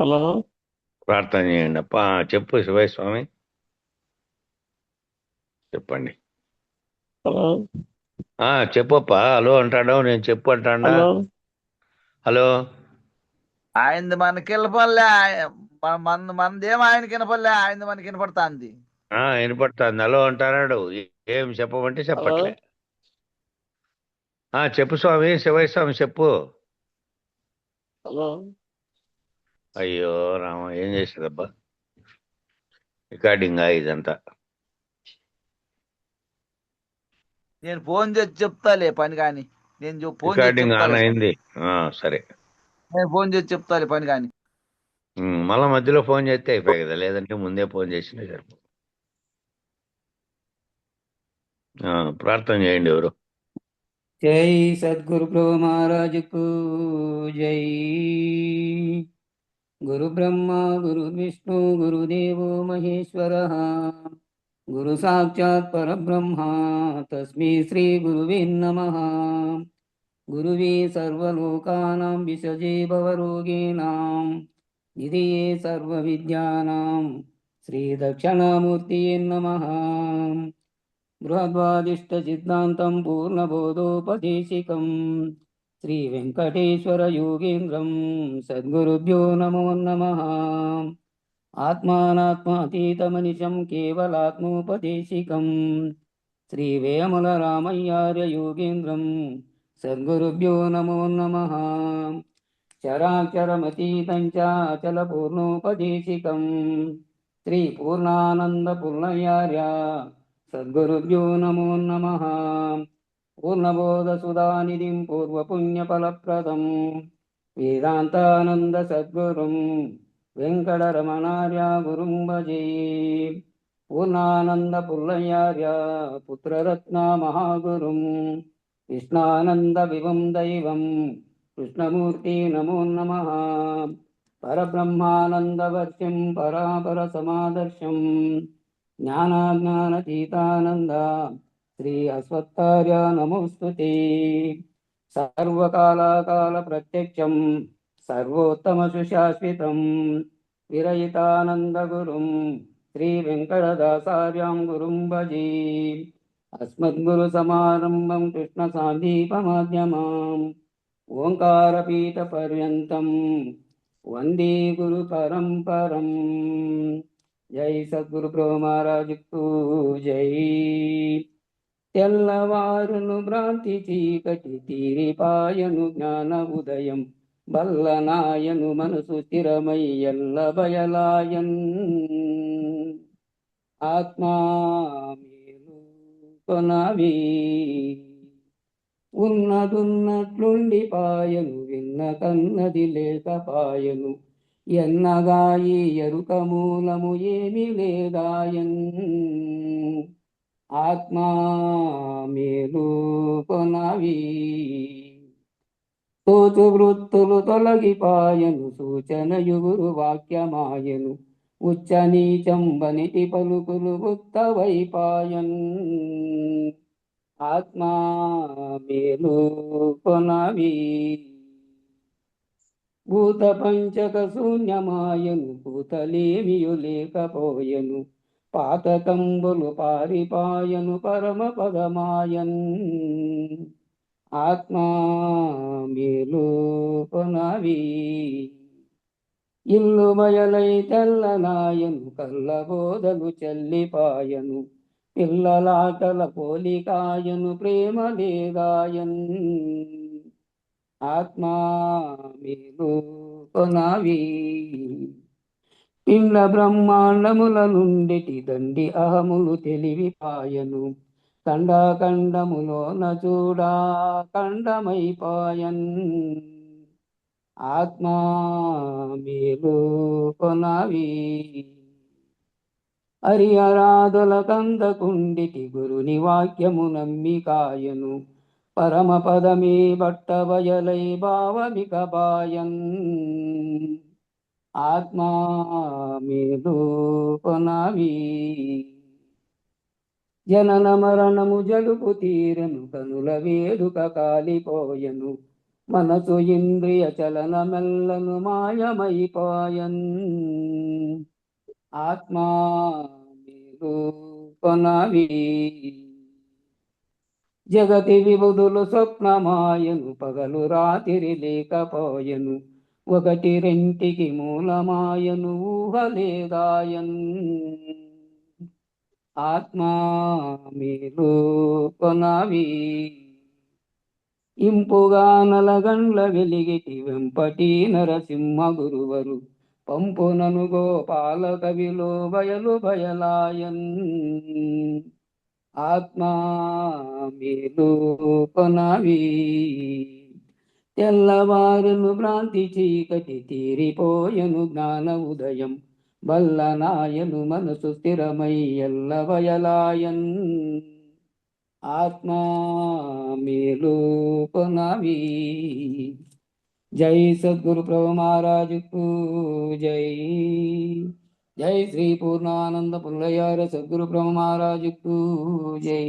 Hello. ప్రార్థన చేయండి అప్ప. చెప్పు శివయ్య స్వామి, చెప్పండి. హలో. చెప్పప్పా. హలో అంటాడు, నేను చెప్పు అంటాడా. హలో. హలో. ఆయనది మనకి వినపడలే. మనదేం ఆయనకి వినపడలే, ఆయనది మనకి వినపడుతుంది. వినపడుతుంది. హలో అంటాడు. ఏం చెప్పమంటే హలో. చెప్పట్లే. చెప్పు స్వామి, శివయ్య స్వామి చెప్పు. హలో. అయ్యో రామ, ఏం చేసేదబ్బా. రికార్డింగ్ ఇదంతా. నేను ఫోన్ చేసి చెప్తాలే పని కానీ. ఫోన్ చేసి రికార్డింగ్ ఆన్ చెప్తాలే స్వామి. అయింది. సరే. నేను ఫోన్ చేసి చెప్తాలే పని కానీ. మళ్ళా మధ్యలో ఫోన్ చేస్తే అయిపోయాయి కదా, లేదంటే ముందే ఫోన్ చేసినా సరిపో. ప్రార్థన చేయండి ఎవరు. జై సద్గురు ప్రభు మహారాజుకు జై. గురు బ్రహ్మ గురు విష్ణు గురుదేవో మహేశ్వర, గురు సాక్షాత్ పరబ్రహ్మ తస్మై శ్రీ గురువే నమః. గురువే సర్వలోకానాం విషజే భవరోగిణాం నిధియే సర్వవిద్యానాం శ్రీ దక్షిణామూర్తియే నమః. బృహద్వాదిష్టసిద్ధాంతం పూర్ణబోధోపదేశికం శ్రీ వెంకటేశ్వర యోగేంద్రం సద్గురుభ్యో నమో నమః. ఆత్మానాత్మాతీతమనిశం కేవలాత్మోపదేశికం శ్రీ వేముల రామయ్యార్య యోగేంద్రం సద్గురుభ్యో నమో నమః. చరాచరమతీతం చ అచలపూర్ణోపదేశికం శ్రీ పూర్ణానంద పూర్ణయార్య సద్గురుభ్యో నమో నమః. పూర్ణబోధసుధానిధిం పూర్వపుణ్యఫలప్రదం వేదాంతానంద సద్గురుం వెంకటరమణార్య గురుం భజే. పూర్ణానంద పుల్లయార్య పుత్రరత్న మహాగురుం కృష్ణానంద విభం దైవం కృష్ణమూర్తి నమో నమః. పరబ్రహ్మానందవర్షం పరాపర సమాదర్శం జ్ఞానాజ్ఞానతీతానంద శ్రీ అశ్వత్థార్య నమోస్తుతే. సర్వకాలాకాల ప్రత్యక్షం సర్వోత్తమ సుశాశ్వతం విరయితానంద గురుం శ్రీ వెంకటదాసార్యాం గురుం భజే. అస్మద్గురు సమారంభం కృష్ణ సాందీపమాధ్యమాం ఓంకారపీఠ పర్యంతం వందే గురు పరంపరం. జై సద్గురు ప్రభు మహారాజుకు జై. తెల్లవారును భ్రాంతి చీకటి తీరిపాయను జ్ఞాన ఉదయం బల్లనాయను మనసు స్థిరమై ఎల్ల బయలాయన్. ఆత్మా మేలు కొనవి ఉన్నదున్నట్లుండి పాయను విన్న కన్నది లేకపాయను ఎన్నగాయి ఎరుక మూలము ఏమి లేదాయన్. ఆత్మా మేలు కొనవి తోచు వృత్తులు తొలగిపాయను సూచన యుగురు వాక్యమాయను ఉచ్చ నీచంబనిటి పలుకులు గుత్తవైపాయన్. ఆత్మా మేలు కొనవి భూత పంచక శూన్యమాయను భూతలేమియు లేకపోయెను పాతకంబులు పారిపాయను పరమ పదమాయన్. ఆత్మా మేలు కొనవి ఇల్లు బయలై తెల్లనాయను కల్లబోదలు చెల్లిపాయను పిల్లలాటల పోలికాయను ప్రేమ లేదాయన్. ఆత్మా మేలు కొనవి పిండ బ్రహ్మాండముల నుండిటి దండి అహములు తెలివిపాయను ఖండాఖండములోన చూడా ఖండమైపాయన్. ఆత్మా మేలు కొనవి హరిహరాదుల కందకుండిటి గురుని వాక్యము నమ్మికాయను పరమ పదమే బట్టబయలై భావమిక బాయన్. ఆత్మా మేలు కొనవి జనన మరణము జలుపు తీరను కనుల వేడుక కాలిపోయెను మనసు ఇంద్రియ చలనమెల్లను మాయమైపాయన్ ఆత్మా నిరూపణవి జగతి విబుధులు స్వప్నమాయను పగలు రాత్రి లేకపోయెను ఒకటి రెంటికి మూలమాయను ఊహలేదాయన్ ఆత్మా నిరూపణవి ఇంపుగా నలగండ్ల వెలిగిటి వెంపటి నరసింహ గురువరు పంపునను గోపాల కవిలో బయలు బయలాయన్ ఆత్మా మేలుకొనవి తెల్లవారును భ్రాంతి చీకటి తీరిపోయెను జ్ఞాన ఉదయం బల్లనాయను మనసు స్థిరమై ఎల్లవయలాయన్ ఆత్మా మేలుకొనవి జై సద్గురు ప్రభు మహారాజుకు జై జై శ్రీ పూర్ణానంద పుల్లయార సద్గురు ప్రభు మహారాజుకు జై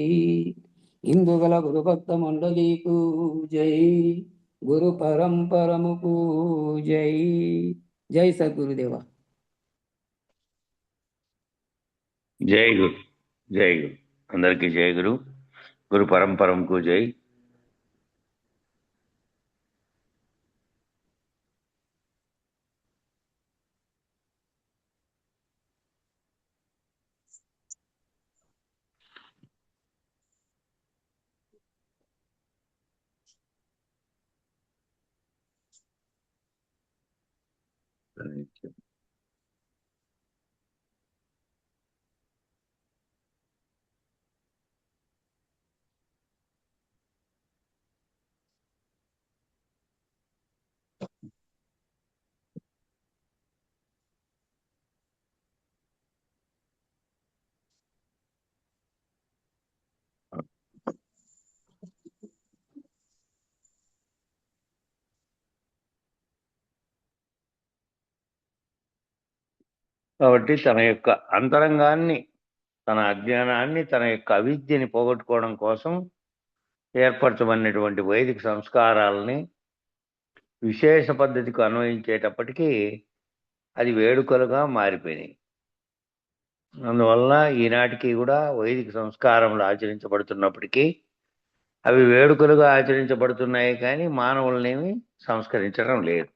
ఇందుగల గురు భక్త మండలికు జై గురు పరంపరముకు జై జై సద్గురుదేవ జై గురు, జై గురు. అందరికీ జై గురు. గురు పరంపరంకు జై. కాబట్టి తన యొక్క అంతరంగాన్ని, తన అజ్ఞానాన్ని, తన యొక్క అవిద్యని పోగొట్టుకోవడం కోసం ఏర్పరచబడినటువంటి వైదిక సంస్కారాలని విశేష పద్ధతికి అన్వయించేటప్పటికీ అది వేడుకలుగా మారిపోయినాయి. అందువల్ల ఈనాటికి కూడా వైదిక సంస్కారములు ఆచరించబడుతున్నప్పటికీ అవి వేడుకలుగా ఆచరించబడుతున్నాయి, కానీ మానవులనేమి సంస్కరించడం లేదు.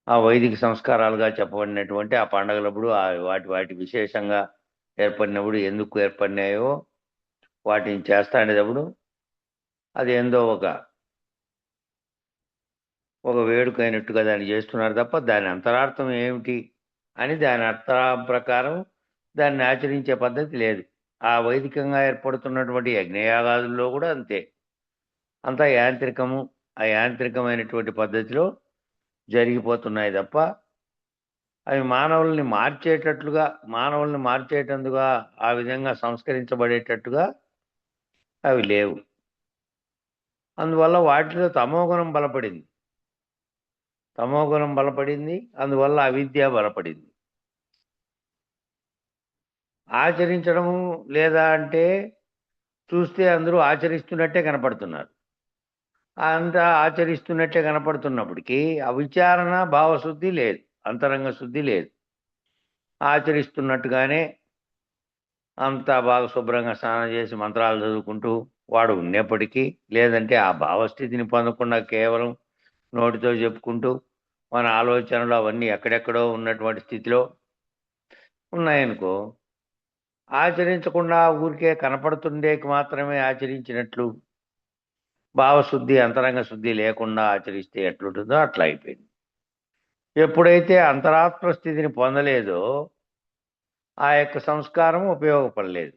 ఆ వైదిక సంస్కారాలుగా చెప్పబడినటువంటి ఆ పండగలప్పుడు వాటి విశేషంగా ఏర్పడినప్పుడు ఎందుకు ఏర్పడినాయో వాటిని చేస్తానేటప్పుడు అది ఏందో ఒక వేడుక అయినట్టుగా దాన్ని చేస్తున్నారు తప్ప దాని అంతరార్థం ఏమిటి అని దాని అర్థం ప్రకారం దాన్ని ఆచరించే పద్ధతి లేదు. ఆ వైదికంగా ఏర్పడుతున్నటువంటి యజ్ఞయాగాదుల్లో కూడా అంతే, అంతా యాంత్రికము. ఆ యాంత్రికమైనటువంటి పద్ధతిలో జరిగిపోతున్నాయి తప్ప అవి మానవుల్ని మార్చేటందుగా ఆ విధంగా సంస్కరించబడేటట్టుగా అవి లేవు. అందువల్ల వాటిలో తమోగుణం బలపడింది. అందువల్ల అవిద్య బలపడింది. ఆచరించడము లేదా అంటే చూస్తే అందరూ ఆచరిస్తున్నట్టే కనపడుతున్నారు. అంతా ఆచరిస్తున్నట్టే కనపడుతున్నప్పటికీ అవిచారణ, భావశుద్ధి లేదు, అంతరంగ శుద్ధి లేదు. ఆచరిస్తున్నట్టుగానే అంతా బాగా శుభ్రంగా స్నానం చేసి మంత్రాలు చదువుకుంటూ వాడు ఉన్నప్పటికీ, లేదంటే ఆ భావస్థితిని పొందకుండా కేవలం నోటితో చెప్పుకుంటూ మన ఆలోచనలు అవన్నీ ఎక్కడెక్కడో ఉన్నటువంటి స్థితిలో ఉన్నాయనుకో, ఆచరించకుండా ఊరికే కనపడుతుండేకి మాత్రమే ఆచరించినట్లు, భావశుద్ధి, అంతరంగ శుద్ధి లేకుండా ఆచరిస్తే ఎట్లుంటుందో అట్లా అయిపోయింది. ఎప్పుడైతే అంతరాత్మ స్థితిని పొందలేదో ఆ యొక్క సంస్కారం ఉపయోగపడలేదు.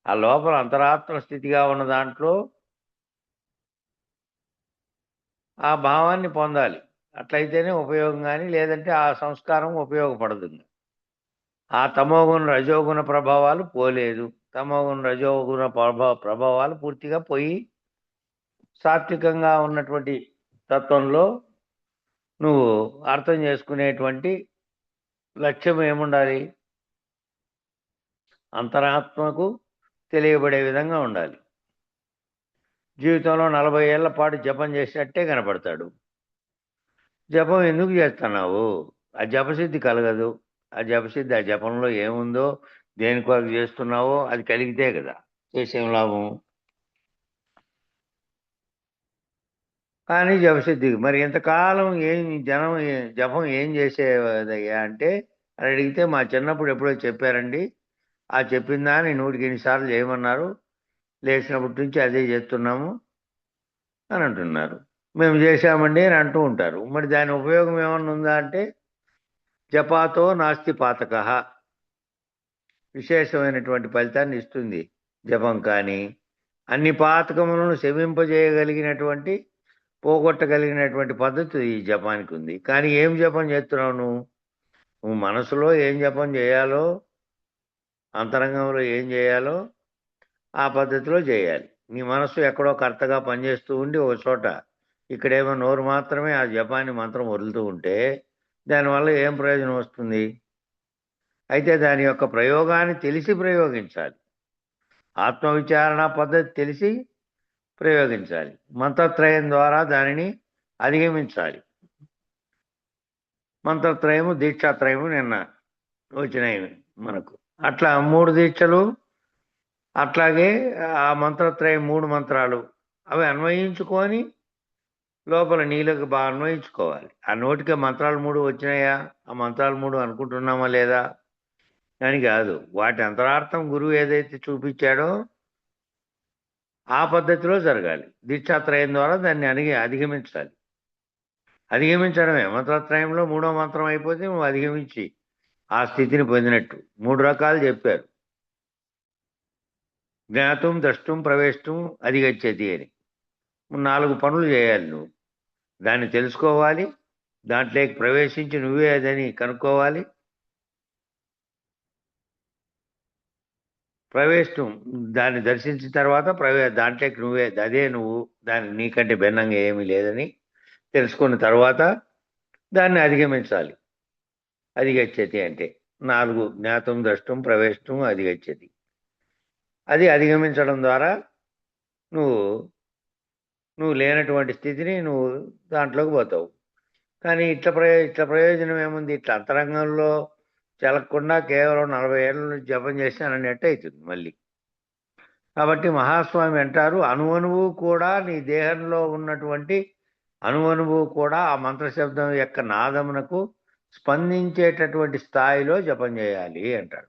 ఆ లోపల అంతరాత్మ స్థితిగా ఉన్న దాంట్లో ఆ భావాన్ని పొందాలి. అట్లయితేనే ఉపయోగం, కానీ లేదంటే ఆ సంస్కారం ఉపయోగపడదు. ఆ తమోగుణ రజోగుణ ప్రభావాలు పోలేదు. తమోగుణ రజోగుణ ప్రభావాలు పూర్తిగా పోయి సాత్వికంగా ఉన్నటువంటి తత్వంలో నువ్వు అర్థం చేసుకునేటువంటి లక్ష్యం ఏముండాలి? అంతరాత్మకు తెలియబడే విధంగా ఉండాలి. జీవితంలో 40 ఏళ్ల పాటు జపం చేసినట్టే కనపడతాడు. జపం ఎందుకు చేస్తున్నావు? ఆ జపసిద్ధి కలగదు. ఆ జపసిద్ధి ఆ జపంలో ఏముందో, దేని కొరకు చేస్తున్నావో అది కలిగితే కదా చేసేం లాభం. కానీ జపసిద్ధి మరి ఇంతకాలం జపం ఏం చేసేదయ్యా అంటే అని అడిగితే, మా చిన్నప్పుడు ఎప్పుడో చెప్పారండి. ఆ చెప్పిన దాన్ని 100కి ఎన్ని సార్లు చేయమన్నారు. లేచినప్పటి నుంచి అదే చేస్తున్నాము అని అంటున్నారు. మేము చేశామండి అని అంటూ ఉంటారు. మరి దాని ఉపయోగం ఏమన్నా ఉందా అంటే, జపాతో నాస్తి పాతకః, విశేషమైనటువంటి ఫలితాన్ని ఇస్తుంది జపం. కానీ అన్ని పాతకములను శమింపజేయగలిగినటువంటి, పోగొట్టగలిగినటువంటి పద్ధతి ఈ జపానికి ఉంది. కానీ ఏం జపం చేస్తున్నావు నువ్వు? నువ్వు మనసులో ఏం జపం చేయాలో, అంతరంగంలో ఏం చేయాలో ఆ పద్ధతిలో చేయాలి. నీ మనస్సు ఎక్కడో కర్తగా పనిచేస్తూ ఉండి ఒక చోట, ఇక్కడేమో నోరు మాత్రమే ఆ జపాన్ని మంత్రం వదులుతూ ఉంటే దానివల్ల ఏం ప్రయోజనం వస్తుంది? అయితే దాని యొక్క ప్రయోగాన్ని తెలిసి ప్రయోగించాలి. ఆత్మవిచారణ పద్ధతి తెలిసి ప్రయోగించాలి. మంత్రత్రయం ద్వారా దానిని అధిగమించాలి. మంత్రత్రయము, దీక్షాత్రయము నిన్న వచ్చినాయి మనకు. అట్లా 3 దీక్షలు, అట్లాగే ఆ మంత్రత్రయం 3 మంత్రాలు అవి అన్వయించుకొని లోపల నీళ్ళకి బాగా అన్వయించుకోవాలి. ఆ నోటికి మంత్రాలు 3 వచ్చినాయా, ఆ మంత్రాలు 3 అనుకుంటున్నామా లేదా అని కాదు. వాటి అంతరార్థం గురువు ఏదైతే చూపించాడో ఆ పద్ధతిలో జరగాలి. దీక్షాత్రయం ద్వారా దాన్ని అధిగమించాలి. అధిగమించడమే మంత్రత్రయంలో 3వ మంత్రం అయిపోతే నువ్వు అధిగమించి ఆ స్థితిని పొందినట్టు. 3 రకాలు చెప్పారు. జ్ఞాతం, ద్రష్టం, ప్రవేశం, అధిగచ్చతి అని 4 పనులు చేయాలి నువ్వు. దాన్ని తెలుసుకోవాలి, దాంట్లోకి ప్రవేశించి నువ్వే అదని కనుక్కోవాలి. ప్రవేశం, దాన్ని దర్శించిన తర్వాత దాంట్లోకి నువ్వే, అదే నువ్వు, దాని నీకంటే భిన్నంగా ఏమీ లేదని తెలుసుకున్న తర్వాత దాన్ని అధిగమించాలి. అధిగచ్చతి అంటే 4: జ్ఞాతం, ద్రష్టం, ప్రవేశం, అధిగచ్చతి. అది అధిగమించడం ద్వారా నువ్వు లేనటువంటి స్థితిని నువ్వు దాంట్లోకి పోతావు. కానీ ఇట్లా ప్రయోజనం ఏముంది? ఇట్లా అంతరంగంలో చెలకుండా కేవలం 40 ఏళ్ళ నుంచి జపం చేశానన్నట్టు అవుతుంది మళ్ళీ. కాబట్టి మహాస్వామి అంటారు, అణువణువు కూడా నీ దేహంలో ఉన్నటువంటి అణువణువు కూడా ఆ మంత్రశబ్దం యొక్క నాదమునకు స్పందించేటటువంటి స్థాయిలో జపం చేయాలి అంటాడు.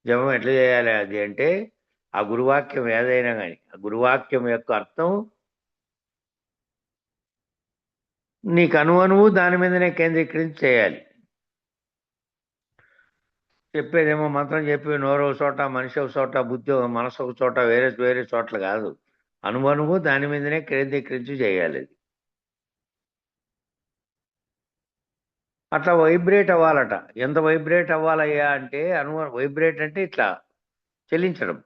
జపం ఎట్లా చేయాలి అది అంటే, ఆ గురువాక్యం ఏదైనా కానీ ఆ గురువాక్యం యొక్క అర్థం నీకు అణువణువు దాని మీదనే కేంద్రీకరించి చేయాలి. చెప్పేదేమో మంత్రం చెప్పి నోరు ఒక చోట, మనిషి ఒక చోట, బుద్ధి మనసు ఒక చోట, వేరే వేరే చోట్ల కాదు. అణువణువు దాని మీదనే కేంద్రీకరించి చేయాలి. అట్లా వైబ్రేట్ అవ్వాలట. ఎంత వైబ్రేట్ అవ్వాలయ్యా అంటే, వైబ్రేట్ అంటే ఇట్లా చెలించడం.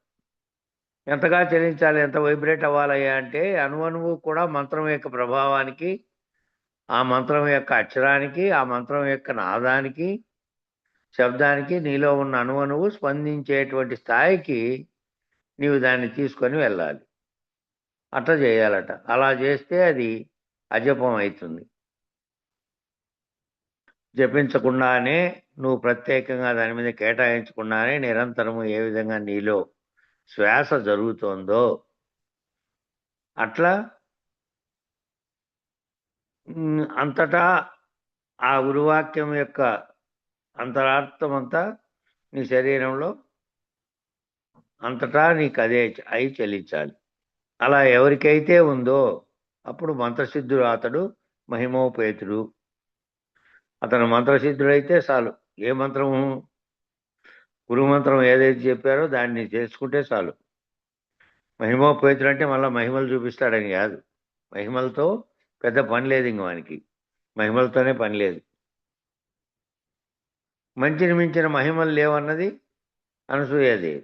ఎంతగా చెలించాలి, ఎంత వైబ్రేట్ అవ్వాలయ్యా అంటే, అణువణువు కూడా మంత్రం యొక్క ప్రభావానికి, ఆ మంత్రం యొక్క అక్షరానికి, ఆ మంత్రం యొక్క నాదానికి, శబ్దానికి నీలో ఉన్న అణువణువు స్పందించేటువంటి స్థాయికి నీవు దాన్ని తీసుకొని వెళ్ళాలి. అట్లా చేయాలట. అలా చేస్తే అది అజపం అవుతుంది. జపించకుండానే, నువ్వు ప్రత్యేకంగా దాని మీద కేటాయించకుండానే నిరంతరము ఏ విధంగా నీలో శ్వాస జరుగుతోందో అట్లా అంతటా ఆ గురువాక్యం యొక్క అంతరార్థం అంతా నీ శరీరంలో అంతటా నీకు అదే అయి చెల్లించాలి. అలా ఎవరికైతే ఉందో అప్పుడు మంత్రసిద్ధుడు అతడు మహిమోపేతుడు. అతను మంత్రసిద్ధుడైతే చాలు. ఏ మంత్రము, గురు మంత్రం ఏదైతే చెప్పారో దాన్ని తెలుసుకుంటే చాలు. మహిమోపేతుడు అంటే మళ్ళీ మహిమలు చూపిస్తాడని కాదు. మహిమలతో పెద్ద పని లేదు ఇంక వానికి. మహిమలతోనే పని లేదు. మంచిని మించిన మహిమలు లేవన్నది అనసూయాదేవి.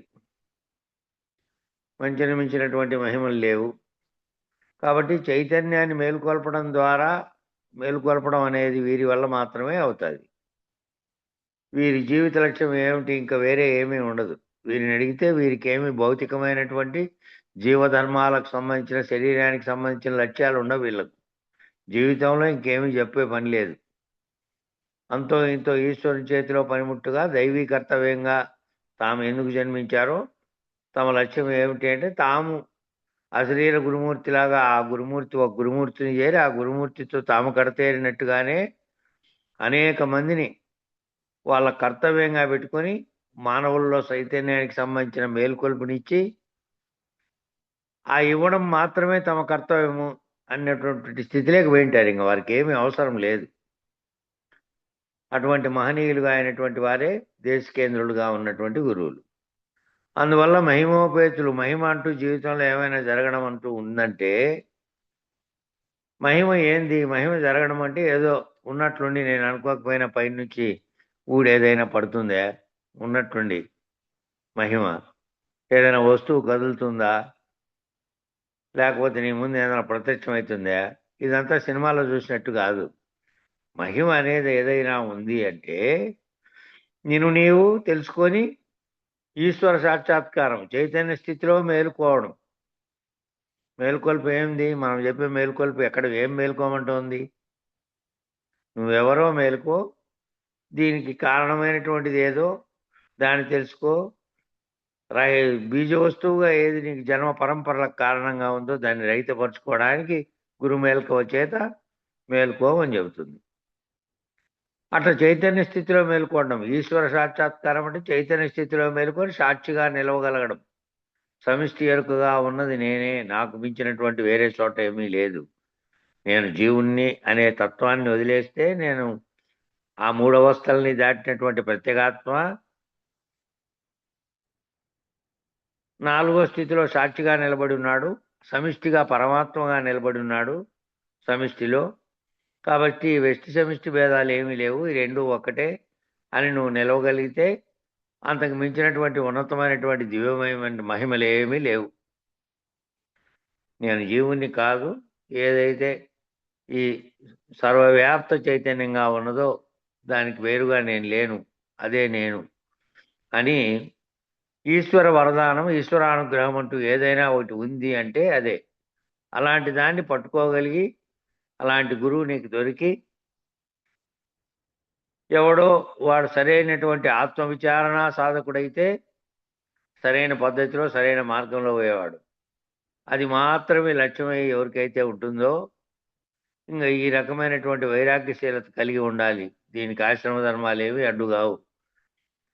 మంచిని మించినటువంటి మహిమలు లేవు. కాబట్టి చైతన్యాన్ని మేలుకొల్పడం అనేది వీరి వల్ల మాత్రమే అవుతుంది. వీరి జీవిత లక్ష్యం ఏమిటి? ఇంకా వేరే ఏమీ ఉండదు. వీరిని అడిగితే వీరికి ఏమి భౌతికమైనటువంటి జీవధర్మాలకు సంబంధించిన శరీరానికి సంబంధించిన లక్ష్యాలు ఉండవు వీళ్ళకు. జీవితంలో ఇంకేమీ చెప్పే పని లేదు. అంతో ఇంతో ఈశ్వరుని చేతిలో పనిముట్టుగా దైవీ కర్తవ్యంగా తాము ఎందుకు జన్మించారో, తమ లక్ష్యం ఏమిటి అంటే తాము అశరీర గురుమూర్తిలాగా ఆ గురుమూర్తి ఒక గురుమూర్తిని చేరి ఆ గురుమూర్తితో తాము కడతేరినట్టుగానే అనేక మందిని వాళ్ళ కర్తవ్యంగా పెట్టుకొని మానవుల్లో చైతన్యానికి సంబంధించిన మేల్కొల్పునిచ్చి ఆ ఇవ్వడం మాత్రమే తమ కర్తవ్యము అన్నటువంటి స్థితిలోకి పోయింటారు. ఇంకా వారికి ఏమీ అవసరం లేదు. అటువంటి మహనీయులుగా అయినటువంటి వారే దేశకేంద్రులుగా ఉన్నటువంటి గురువులు. అందువల్ల మహిమోపేతులు, మహిమ అంటూ జీవితంలో ఏమైనా జరగడం అంటూ ఉందంటే మహిమ ఏంది? మహిమ జరగడం అంటే ఏదో ఉన్నట్లుండి నేను అనుకోకపోయినా పైనుంచి ఊడేదైనా పడుతుందా? ఉన్నట్లుండి మహిమ. ఏదైనా వస్తువు కదులుతుందా? లేకపోతే నీ ముందు ఏదైనా ప్రత్యక్షమవుతుందా? ఇదంతా సినిమాలో చూసినట్టు కాదు. మహిమ అనేది ఏదైనా ఉంది అంటే నిన్ను నీవు తెలుసుకొని ఈశ్వర సాక్షాత్కారం, చైతన్య స్థితిలో మేలుకోవడం. మేలుకొల్పు ఏంది? మనం చెప్పే మేలుకొల్పు ఎక్కడ ఏం మేలుకోమంటోంది? నువ్వెవరో మేలుకో, దీనికి కారణమైనటువంటిది ఏదో దాన్ని తెలుసుకో. బీజ వస్తువుగా ఏది నీకు జన్మ పరంపరలకు కారణంగా ఉందో దాన్ని రహితపరచుకోవడానికి గురు మేల్కవ చేత మేల్కో అని చెబుతుంది. అట్లా చైతన్య స్థితిలో మేల్కోవడం. ఈశ్వర సాక్షాత్కారం అంటే చైతన్య స్థితిలో మేలుకొని సాక్షిగా నిలవగలగడం. సమిష్టి ఎరుకగా ఉన్నది నేనే, నాకు మించినటువంటి వేరే చోట ఏమీ లేదు. నేను జీవుణ్ణి అనే తత్వాన్ని వదిలేస్తే నేను ఆ మూడవస్థల్ని దాటినటువంటి ప్రత్యేగాత్మ నాలుగో స్థితిలో సాక్షిగా నిలబడి ఉన్నాడు. సమిష్టిగా పరమాత్మగా నిలబడి ఉన్నాడు సమిష్టిలో. కాబట్టి వ్యష్టి సమిష్టి భేదాలు ఏమీ లేవు, ఈ రెండు ఒక్కటే అని నువ్వు నిలవగలిగితే అంతకు మించినటువంటి ఉన్నతమైనటువంటి దివ్యమైన మహిమలు ఏమీ లేవు. నేను జీవుణ్ణి కాదు, ఏదైతే ఈ సర్వవ్యాప్త చైతన్యంగా ఉన్నదో దానికి వేరుగా నేను లేను, అదే నేను అని ఈశ్వర వరదానం, ఈశ్వరానుగ్రహం అంటూ ఏదైనా ఒకటి ఉంది అంటే అదే. అలాంటి దాన్ని పట్టుకోగలిగి అలాంటి గురువు నీకు దొరికి ఎవడో వాడు సరైనటువంటి ఆత్మవిచారణ సాధకుడైతే సరైన పద్ధతిలో సరైన మార్గంలో పోయేవాడు. అది మాత్రమే లక్ష్యమై ఎవరికైతే ఉంటుందో ఇంకా ఈ రకమైనటువంటి వైరాగ్యశీలత కలిగి ఉండాలి. దీనికి ఆశ్రమ ధర్మాలు ఏవి అడ్డుగావు.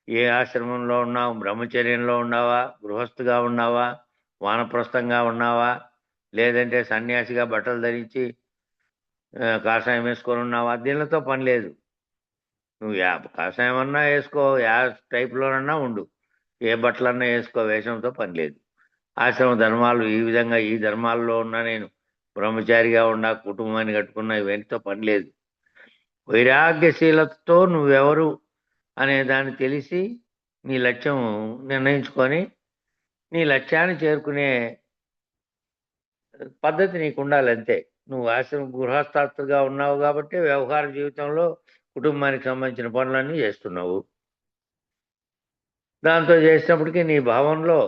ఏ ఆశ్రమంలో ఉన్నావు? బ్రహ్మచర్యంలో ఉన్నావా, గృహస్థుగా ఉన్నావా, వానప్రస్థంగా ఉన్నావా, లేదంటే సన్యాసిగా బట్టలు ధరించి కాషాయం వేసుకొని ఉన్నావా, దీనితో పని లేదు. నువ్వు కాషాయం అన్నా వేసుకో, టైప్లోనన్నా ఉండు, ఏ బట్టలన్నా వేసుకో, వేషంతో పని లేదు. ఆశ్రమ ధర్మాలు ఈ విధంగా ఈ ధర్మాల్లో ఉన్నా నేను బ్రహ్మచారిగా ఉన్నా, కుటుంబాన్ని కట్టుకున్నా, ఇవన్నీతో పని లేదు. వైరాగ్యశీలతతో నువ్వెవరు అనే దాన్ని తెలిసి నీ లక్ష్యం నిర్ణయించుకొని నీ లక్ష్యాన్ని చేరుకునే పద్ధతి నీకు ఉండాలి అంతే. నువ్వు ఆశ్రమ గృహస్థాస్తుగా ఉన్నావు కాబట్టి వ్యవహార జీవితంలో కుటుంబానికి సంబంధించిన పనులన్నీ చేస్తున్నావు. దాంతో చేసినప్పటికీ నీ భావంలో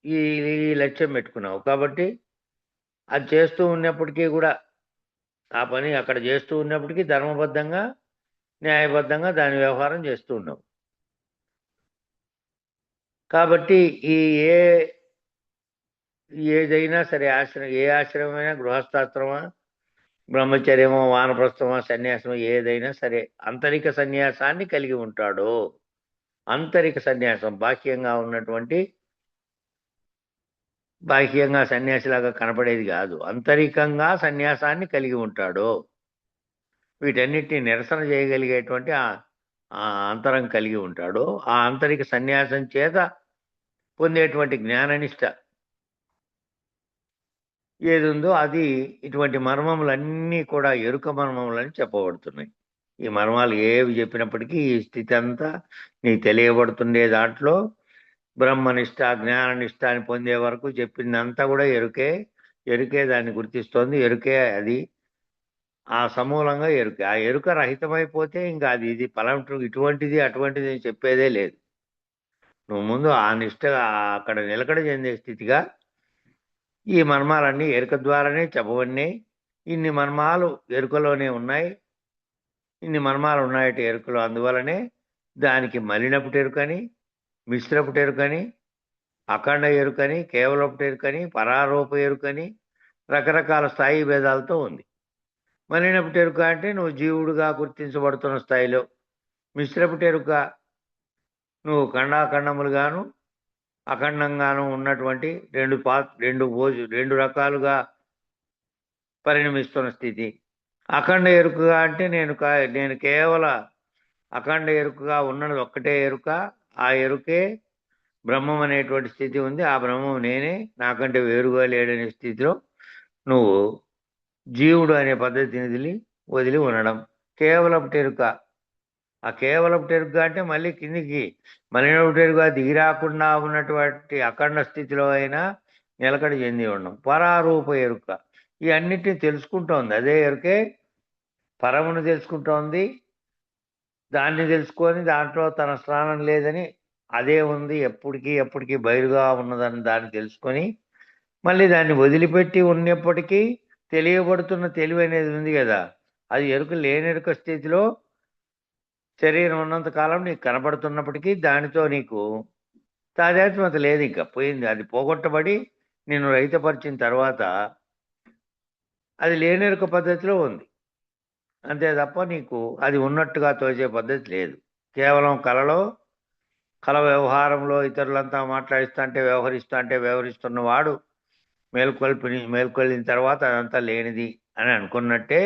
ఈ లక్ష్యం పెట్టుకున్నావు కాబట్టి అది చేస్తూ ఉన్నప్పటికీ కూడా ఆ పని అక్కడ చేస్తూ ఉన్నప్పటికీ ధర్మబద్ధంగా న్యాయబద్ధంగా దాని వ్యవహారం చేస్తూ ఉన్నావు. కాబట్టి ఏదైనా సరే ఏ ఆశ్రమమైనా, గృహస్థాశ్రమా, బ్రహ్మచర్యమో, వానప్రస్థమా, సన్యాసమో ఏదైనా సరే అంతరిక సన్యాసాన్ని కలిగి ఉంటాడు. అంతరిక సన్యాసం బాహ్యంగా సన్యాసిలాగా కనపడేది కాదు, అంతరికంగా సన్యాసాన్ని కలిగి ఉంటాడు. వీటన్నిటిని నిరసన చేయగలిగేటువంటి ఆ అంతరం కలిగి ఉంటాడు. ఆ ఆంతరిక సన్యాసం చేత పొందేటువంటి జ్ఞాననిష్ట ఏది ఉందో అది ఇటువంటి మర్మములన్నీ కూడా ఎరుక మర్మములని చెప్పబడుతున్నాయి. ఈ మర్మాలు ఏవి చెప్పినప్పటికీ ఈ స్థితి అంతా నీకు తెలియబడుతుండే దాంట్లో బ్రహ్మనిష్ట, జ్ఞాననిష్ట అని పొందే వరకు చెప్పిందంతా కూడా ఎరుకే దాన్ని గుర్తిస్తోంది. ఎరుకే అది ఆ సమూలంగా ఎరుక. ఆ ఎరుక రహితమైపోతే ఇంకా అది ఇది పలాంటి ఇటువంటిది అటువంటిది అని చెప్పేదే లేదు. నువ్వు ముందు ఆ నిష్ట అక్కడ నిలకడ చెందే స్థితిగా ఈ మర్మాలన్నీ ఎరుక ద్వారానే చెప్పబడినాయి. ఇన్ని మర్మాలు ఎరుకలోనే ఉన్నాయి. ఇన్ని మర్మాలు ఉన్నాయట ఎరుకలో. అందువలనే దానికి మలినపుట ఎరుకని, మిశ్రపుట ఎరుకని, అఖండ ఎరుకని, కేవలపుట ఎరుకని, పరారూప ఎరుకని రకరకాల స్థాయి భేదాలతో ఉంది. మలినపుట ఎరుక అంటే నువ్వు జీవుడుగా గుర్తించబడుతున్న స్థాయిలో, మిశ్రపుట ఎరుక నువ్వు ఖండాఖండములుగాను అఖండంగాను ఉన్నటువంటి రెండు రకాలుగా పరిణమిస్తున్న స్థితి. అఖండ ఎరుకగా అంటే నేను కేవల అఖండ ఎరుకగా ఉన్నది ఒక్కటే ఎరుక. ఆ ఎరుకే బ్రహ్మం అనేటువంటి స్థితి ఉంది. ఆ బ్రహ్మం నేనే, నాకంటే వేరుగా లేడనే స్థితిలో నువ్వు జీవుడు అనే పద్ధతిని వదిలి ఉండడం కేవలపు ఎరుక. ఆ కేవలపు ఎరుక అంటే మళ్ళీ కిందికి మలినపు ఎరుక దిగి రాకుండా ఉన్నటువంటి అఖండ స్థితిలో అయినా నిలకడ చెంది ఉండడం పరారూప ఎరుక. ఈ అన్నిటిని తెలుసుకుంటోంది. అదే ఎరుకే పరమును తెలుసుకుంటోంది. దాన్ని తెలుసుకొని దాంట్లో తన స్థానం లేదని, అదే ఉంది ఎప్పటికీ బయలుగా ఉన్నదని దాన్ని తెలుసుకొని మళ్ళీ దాన్ని వదిలిపెట్టి ఉన్నప్పటికీ తెలియబడుతున్న తెలివి అనేది ఉంది కదా, అది ఎరుక లేని ఎరుక స్థితిలో శరీరం ఉన్నంత కాలం నీకు కనబడుతున్నప్పటికీ దానితో నీకు తాదాత్మ్యత లేదు. ఇంకా పోయింది. అది పోగొట్టబడి నిన్ను రహితపరిచిన తర్వాత అది లేని ఎరుక పద్ధతిలో ఉంది. అంతే తప్ప నీకు అది ఉన్నట్టుగా తోచే పద్ధతి లేదు. కేవలం కళ వ్యవహారంలో ఇతరులంతా వ్యవహరిస్తున్న వాడు మేల్కొల్పిన తర్వాత అదంతా లేనిది అని అనుకున్నట్టే,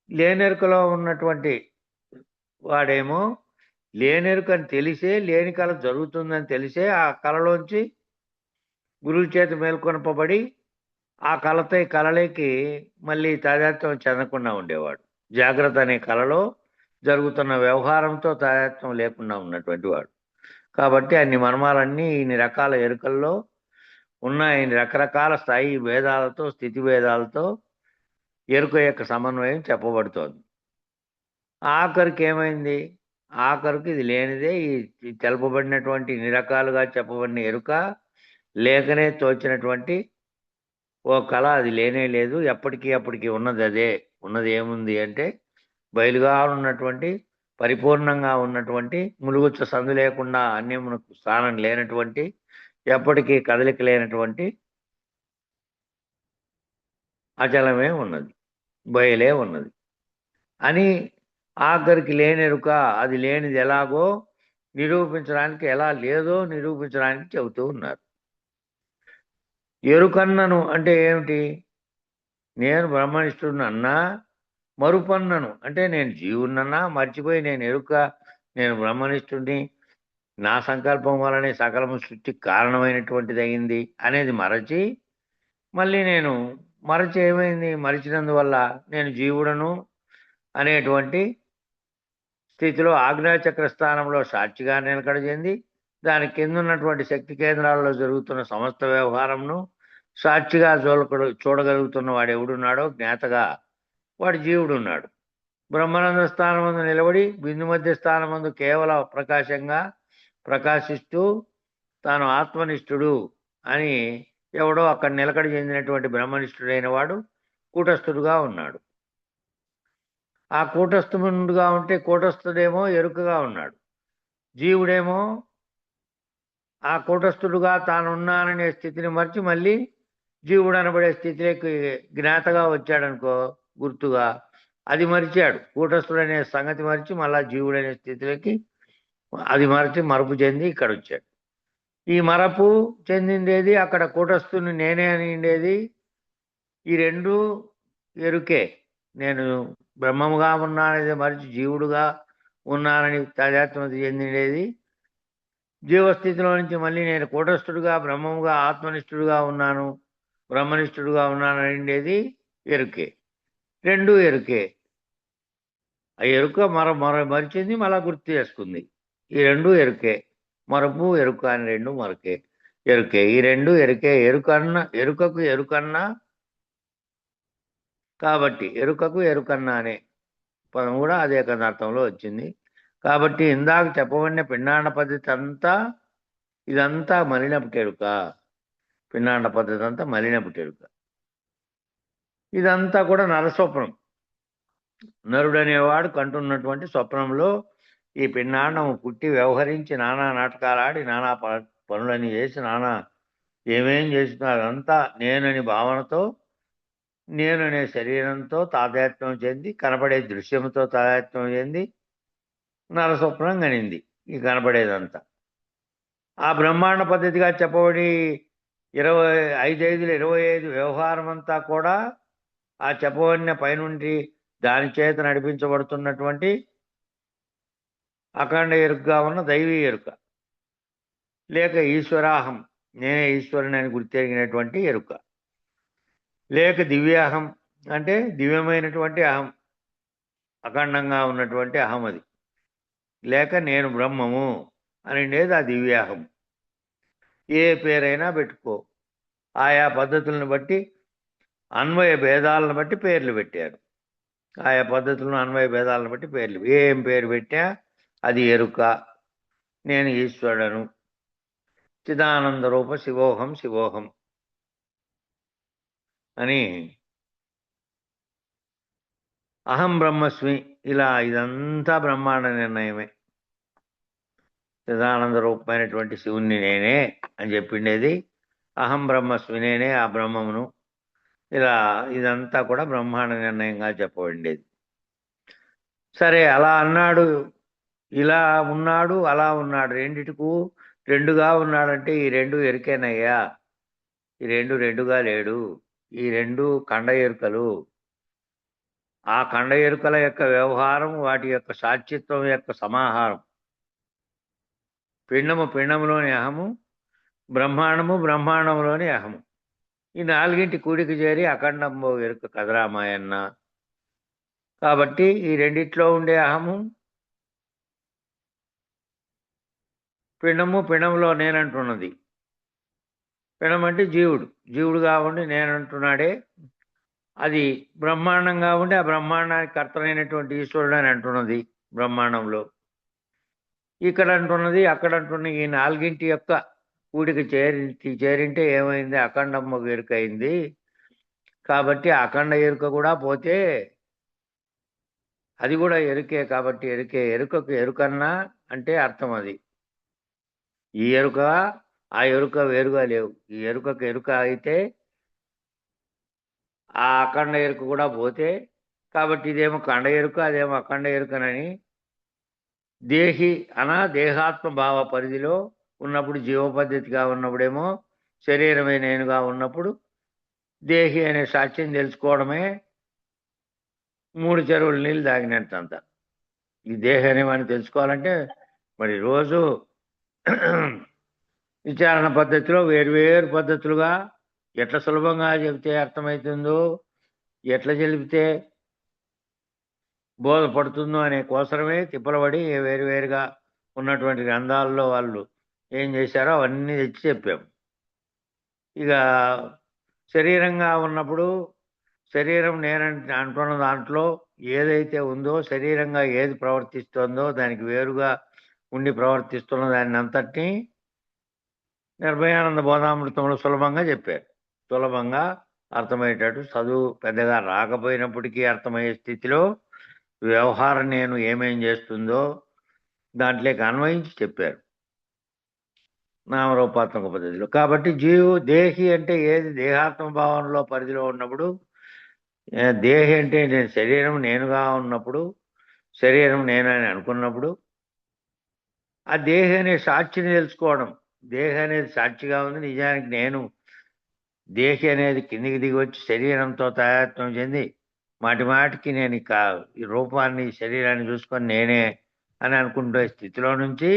లేనెరుకలో ఉన్నటువంటి వాడేమో లేనెరుకని తెలిసే, లేని కళ జరుగుతుందని తెలిసే ఆ కళలోంచి గురువు చేత మేల్కొనపబడి ఆ కళలోకి మళ్ళీ తాదాత్మ్యం చెందకుండా ఉండేవాడు. జాగ్రత్త అనే కళలో జరుగుతున్న వ్యవహారంతో తాదాత్మ్యం లేకుండా ఉన్నటువంటి వాడు. కాబట్టి అన్ని మర్మాలన్నీ ఇన్ని రకాల ఎరుకల్లో ఉన్న ఇన్ని రకరకాల స్థాయి భేదాలతో, స్థితి భేదాలతో ఎరుక యొక్క సమన్వయం చెప్పబడుతోంది. ఆఖరికి ఏమైంది? ఆఖరికి ఇది లేనిదే ఈ తెలపబడినటువంటి ఇన్ని రకాలుగా చెప్పబడిన ఎరుక లేకనే తోచినటువంటి ఓ కళ అది లేనే లేదు. అప్పటికీ ఉన్నది అదే. ఉన్నది ఏముంది అంటే బయలుగా ఉన్నటువంటి, పరిపూర్ణంగా ఉన్నటువంటి, ములుగుచ్చ సందు లేకుండా అన్యమునకు స్థానం లేనటువంటి, ఎప్పటికీ కదలిక లేనటువంటి అచలమే ఉన్నది, బయలే ఉన్నది అని ఆఖరికి లేనెరుక. అది లేనిది ఎలాగో నిరూపించడానికి, ఎలా లేదో నిరూపించడానికి చెబుతూ ఉన్నారు. ఎరుకన్నను అంటే ఏమిటి? నేను బ్రహ్మనిష్ఠుడినన్నా, మరుపన్నను అంటే నేను జీవున్నన్నా మర్చిపోయి నేను బ్రహ్మనిష్ఠుడిని, నా సంకల్పం వలనే సకలము సృష్టికి కారణమైనటువంటిది అయింది అనేది మరచి, మళ్ళీ ఏమైంది? మరిచినందువల్ల నేను జీవుడను అనేటువంటి స్థితిలో ఆజ్ఞాచక్ర స్థానంలో సాక్షిగా నిలకడ చెంది, దాని కింద ఉన్నటువంటి శక్తి కేంద్రాల్లో జరుగుతున్న సమస్త వ్యవహారంను సాక్షిగా చూడగలుగుతున్న వాడు ఎవడున్నాడో జ్ఞాతగా వాడు జీవుడున్నాడు. బ్రహ్మానంద స్థానమందు నిలబడి బిందు మధ్య స్థానమందు కేవల ప్రకాశంగా ప్రకాశిస్తూ తాను ఆత్మనిష్ఠుడు అని ఎవడో అక్కడ నిలకడ చెందినటువంటి బ్రహ్మనిష్ఠుడైన వాడు కూటస్థుడుగా ఉన్నాడు. ఆ కూటస్థుడుగా ఉంటే కూటస్థుడేమో ఎరుకగా ఉన్నాడు, జీవుడేమో ఆ కూటస్థుడుగా తానున్నాననే స్థితిని మర్చి మళ్ళీ జీవుడు అనబడే స్థితిలోకి జ్ఞాతగా వచ్చాడనుకో, గుర్తుగా అది మరిచాడు. కూటస్థుడనే సంగతి మరిచి మళ్ళా జీవుడనే స్థితిలోకి అది మరపు చెంది ఇక్కడ వచ్చాడు. ఈ మరపు చెందిందేది అక్కడ కూటస్థుని నేనే అని ఉండేది. ఈ రెండు ఎరుకే. నేను బ్రహ్మముగా ఉన్నాననేది మరిచి జీవుడుగా ఉన్నానని తాదాత్మ్యత చెందిండేది. జీవస్థితిలో నుంచి మళ్ళీ నేను కూటస్థుడుగా, బ్రహ్మముగా, ఆత్మనిష్ఠుడుగా ఉన్నాను, బ్రహ్మనిష్ఠుడుగా ఉన్నాను అనేది ఎరుకే. రెండు ఎరుకే. ఆ ఎరుక మరిచింది, మళ్ళా గుర్తు చేసుకుంది. ఈ రెండు ఎరుకే. మరపు ఎరుక అని రెండు ఎరుకే. ఈ రెండు ఎరుకే. ఎరుకకు ఎరుకన్నా కాబట్టి ఎరుకకు ఎరుకన్నా అనే పదం కూడా అదే అర్థంలో వచ్చింది. కాబట్టి ఇందాక చెప్పబడిన పిండాండ పద్ధతి ఇదంతా మలినపు ఎరుక. పిండాండ పద్ధతి అంతా మలినపు ఎరుక. ఇదంతా కూడా నరస్వప్నం. నరుడు అనేవాడు కంటున్నటువంటి స్వప్నంలో ఈ పిండాండము పుట్టి వ్యవహరించి నానా నాటకాలు ఆడి నానా పనులని చేసి నానా ఏమేం చేస్తున్నా అదంతా నేనని భావనతో, నేననే శరీరంతో తాదాత్మ్యం చెంది, కనపడే దృశ్యంతో తాదాత్మ్యం చెంది నరస్వప్నం కనింది ఈ కనపడేదంతా. ఆ బ్రహ్మాండ పద్ధతిగా చెప్పబడి 25 వ్యవహారం అంతా కూడా ఆ చెప్పబడిన పైనుండి దాని చేత నడిపించబడుతున్నటువంటి అఖండ ఎరుకగా ఉన్న దైవీ ఎరుక, లేక ఈశ్వరాహం, నేనే ఈశ్వరుని అని గుర్తెరిగినటువంటి ఎరుక, లేక దివ్యాహం అంటే దివ్యమైనటువంటి అహం, అఖండంగా ఉన్నటువంటి అహం అది, లేక నేను బ్రహ్మము అని ఉండేది ఆ దివ్యాహం. ఏ పేరైనా పెట్టుకో, ఆయా పద్ధతులను బట్టి అన్వయ భేదాలను బట్టి పేర్లు పెట్టారు. ఆయా పద్ధతులను అన్వయ భేదాలను బట్టి పేర్లు, ఏం పేరు పెట్టా అది ఎరుక. నేను ఈశ్వరుడను, చిదానంద రూప శివోహం శివోహం అని, అహం బ్రహ్మస్మి, ఇలా ఇదంతా బ్రహ్మాండ నిర్ణయమే. చిదానంద రూపమైనటువంటి శివుణ్ణి నేనే అని చెప్పిండేది, అహం బ్రహ్మస్మి, నేనే ఆ బ్రహ్మమును. ఇలా ఇదంతా కూడా బ్రహ్మాండ నిర్ణయంగా చెప్పబడిండేది. సరే, అలా అన్నాడు, ఇలా ఉన్నాడు, అలా ఉన్నాడు, రెండిటికు రెండుగా ఉన్నాడంటే ఈ రెండు ఎరుకేనయ్యా, ఈ రెండు రెండుగా లేడు, ఈ రెండు ఖండ ఎరుకలు. ఆ ఖండ ఎరుకల యొక్క వ్యవహారం, వాటి యొక్క సాక్షిత్వం యొక్క సమాహారం. పిండము పిండములోని అహము, బ్రహ్మాండము బ్రహ్మాండంలోని అహము, ఈ నాలుగింటి కూడికి చేరి అఖండంబో ఎరుక కదరామాయన్న. కాబట్టి ఈ రెండిట్లో ఉండే అహము, పిండము పిండంలో నేనంటున్నది. పిండం అంటే జీవుడు, జీవుడుగా ఉండి నేనంటున్నాడే, అది బ్రహ్మాండంగా ఉండి ఆ బ్రహ్మాండానికి కర్తనైనటువంటి ఈశ్వరుడు అని అంటున్నది బ్రహ్మాండంలో. ఇక్కడ అంటున్నది, అక్కడ అంటున్నది, ఈ నాలుగింటి యొక్క కూడికి చేరింటే ఏమైంది, అఖండమ్మ ఎరుక అయింది. కాబట్టి అఖండ ఎరుక కూడా పోతే అది కూడా ఎరుకే. కాబట్టి ఎరుకకు ఎరుకన్నా అంటే అర్థం అది. ఈ ఎరుక ఆ ఎరుక వేరుగా లేవు. ఈ ఎరుకకు ఎరుక అయితే ఆ అఖండ ఎరుక కూడా పోతే, కాబట్టి ఇదేమో ఖండ ఎరుక, అదేమో అఖండ ఎరుకనని దేహి దేహాత్మ భావ పరిధిలో ఉన్నప్పుడు, జీవ పద్ధతిగా ఉన్నప్పుడేమో శరీరమే నేనుగా ఉన్నప్పుడు దేహి అనే సాక్ష్యం తెలుసుకోవడమే 3 చెరువుల నీళ్ళు తాగినట్టంత. ఈ దేహి అనేవాడిని తెలుసుకోవాలంటే మరి రోజు విచారణ పద్ధతిలో వేరువేరు పద్ధతులుగా ఎట్లా సులభంగా చెబితే అర్థమవుతుందో, ఎట్లా చెబితే బోధపడుతుందో అనే కోసమే తిప్పలబడి వేరువేరుగా ఉన్నటువంటి గ్రంథాల్లో వాళ్ళు ఏం చేశారో అవన్నీ తెచ్చి చెప్పాం. ఇక శరీరంగా ఉన్నప్పుడు శరీరం నేనంటే అంటున్న దాంట్లో ఏదైతే ఉందో, శరీరంగా ఏది ప్రవర్తిస్తుందో దానికి వేరుగా ఉండి ప్రవర్తిస్తున్న దాన్ని అంతటినీ నిర్భయానంద బోధామృతంలో సులభంగా చెప్పారు. సులభంగా అర్థమయ్యేటట్టు, చదువు పెద్దగా రాకపోయినప్పటికీ అర్థమయ్యే స్థితిలో వ్యవహారం నేను ఏమేం చేస్తుందో దాంట్లోకి అన్వయించి చెప్పారు నామరూపాత్మక పద్ధతిలో. కాబట్టి దేహి అంటే ఏది దేహాత్మ భావనలో పరిధిలో ఉన్నప్పుడు, దేహి అంటే నేను శరీరం నేనుగా ఉన్నప్పుడు, శరీరం నేనని అనుకున్నప్పుడు ఆ దేహి అనే సాక్షిని తెలుసుకోవడం. దేహి అనేది సాక్షిగా ఉంది, నిజానికి నేను దేహి అనేది కిందికి దిగి వచ్చి శరీరంతో తాదాత్మ్యం చెంది మాటిమాటికి నేను ఈ రూపాన్ని శరీరాన్ని చూసుకొని నేనే అని అనుకుంటే స్థితిలో నుంచి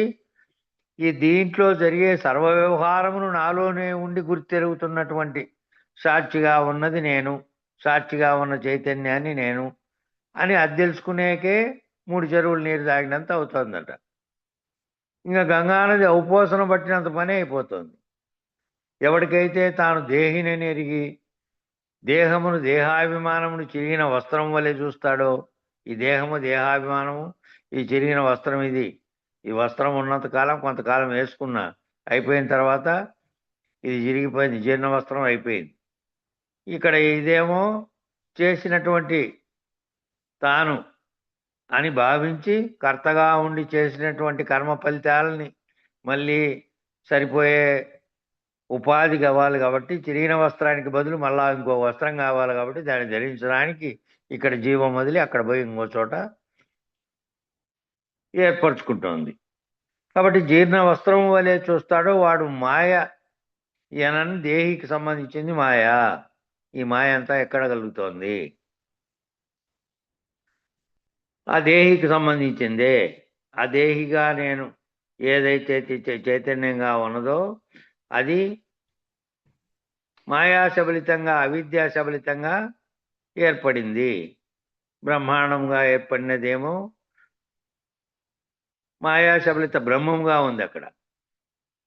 ఈ దీంట్లో జరిగే సర్వ వ్యవహారమును నాలోనే ఉండి గుర్తెరుగుతున్నటువంటి సాక్షిగా ఉన్నది నేను, సాక్షిగా ఉన్న చైతన్యాన్ని నేను అని అది తెలుసుకునేకే 3 చెరువులు నీరు తాగినంత అవుతుందట. ఇంకా గంగానది ఔపోసన పట్టినంత పని అయిపోతుంది. ఎవరికైతే తాను దేహినని ఎరిగి దేహమును దేహాభిమానమును చిరిగిన వస్త్రం వలె చూస్తాడో, ఈ దేహము దేహాభిమానము, ఈ చిరిగిన వస్త్రం ఇది, ఈ వస్త్రం ఉన్నంత కాలం కొంతకాలం వేసుకున్నా అయిపోయిన తర్వాత ఇది చిరిగిపోయింది, జీర్ణ వస్త్రం అయిపోయింది. ఇక్కడ ఇదేమో చేసినటువంటి తాను అని భావించి కర్తగా ఉండి చేసినటువంటి కర్మ ఫలితాలని మళ్ళీ సరిపోయే ఉపాధి కావాలి కాబట్టి చిరిగిన వస్త్రానికి బదులు మళ్ళా ఇంకో వస్త్రం కావాలి కాబట్టి దాన్ని ధరించడానికి ఇక్కడ జీవం వదిలి అక్కడ పోయి ఇంకో చోట ఏర్పరచుకుంటోంది. కాబట్టి జీర్ణ వస్త్రం వలె చూస్తాడో వాడు మాయ ఈయనని దేహికి సంబంధించింది మాయ. ఈ మాయ అంతా ఎక్కడ కలుగుతోంది? ఆ దేహికి సంబంధించిందే. ఆ దేహిగా నేను ఏదైతే చైతన్యంగా ఉన్నదో అది మాయాశబలితంగా అవిద్యాశబలితంగా ఏర్పడింది. బ్రహ్మాండంగా ఏర్పడినదేమో మాయాశబలిత బ్రహ్మంగా ఉంది అక్కడ.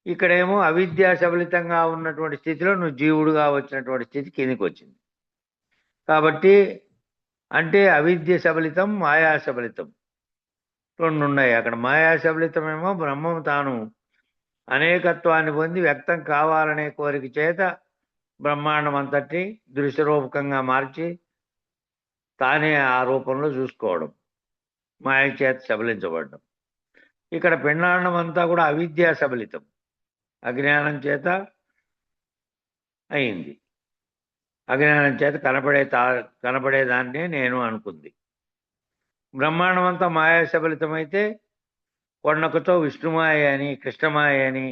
ఇక్కడేమో అవిద్యాశబలితంగా ఉన్నటువంటి స్థితిలో నువ్వు జీవుడుగా వచ్చినటువంటి స్థితి కిందికి వచ్చింది. కాబట్టి అంటే అవిద్య శబలితం, మాయాశబలితం రెండు ఉన్నాయి అక్కడ. మాయాశబలితమేమో బ్రహ్మం తాను అనేకత్వాన్ని పొంది వ్యక్తం కావాలనే కోరిక చేత బ్రహ్మాండం అంతటి దృశ్యరూపకంగా మార్చి తానే ఆ రూపంలో చూసుకోవడం, మాయ చేత శబలించబడడం. ఇక్కడ పిండాండం అంతా కూడా అవిద్యా శబలితం, అజ్ఞానం చేత అయింది. అజ్ఞానం చేత కనపడేదాన్నే నేను అనుకుంది. బ్రహ్మాండం అంతా మాయా శబలితమైతే కొండకుతో విష్ణుమాయ అని, కృష్ణమాయ అని,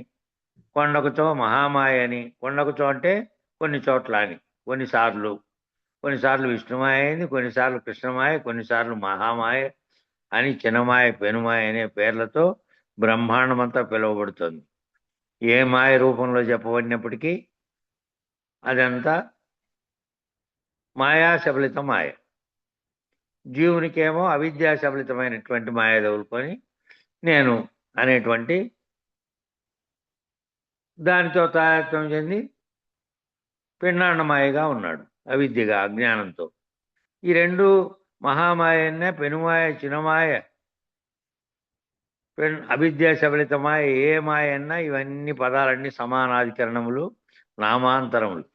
కొండకుతో మహామాయ అని. కొండకుతో అంటే కొన్ని చోట్ల అని, కొన్నిసార్లు విష్ణుమాయ అయింది, కొన్నిసార్లు కృష్ణమాయ, కొన్నిసార్లు మహామాయ అని, చిన్నమాయ, పెనుమాయ అనే పేర్లతో బ్రహ్మాండం అంతా పిలువబడుతుంది. ఏ మాయ రూపంలో చెప్పబడినప్పటికీ అదంతా మాయాశబలిత మాయ. జీవునికేమో అవిద్యాశబలితమైనటువంటి మాయ తగులుకొని నేను అనేటువంటి దానితో తాయత్వం చెంది పిండాండమాయగా ఉన్నాడు, అవిద్యగా అజ్ఞానంతో. ఈ రెండు మహామాయనే, పెనుమాయ, చిన్నమాయ, అవిద్యాశబలితమాయ, ఏ మాయ అన్నా ఇవన్నీ పదాలన్నీ సమానాధికరణములు, నామాంతరములు.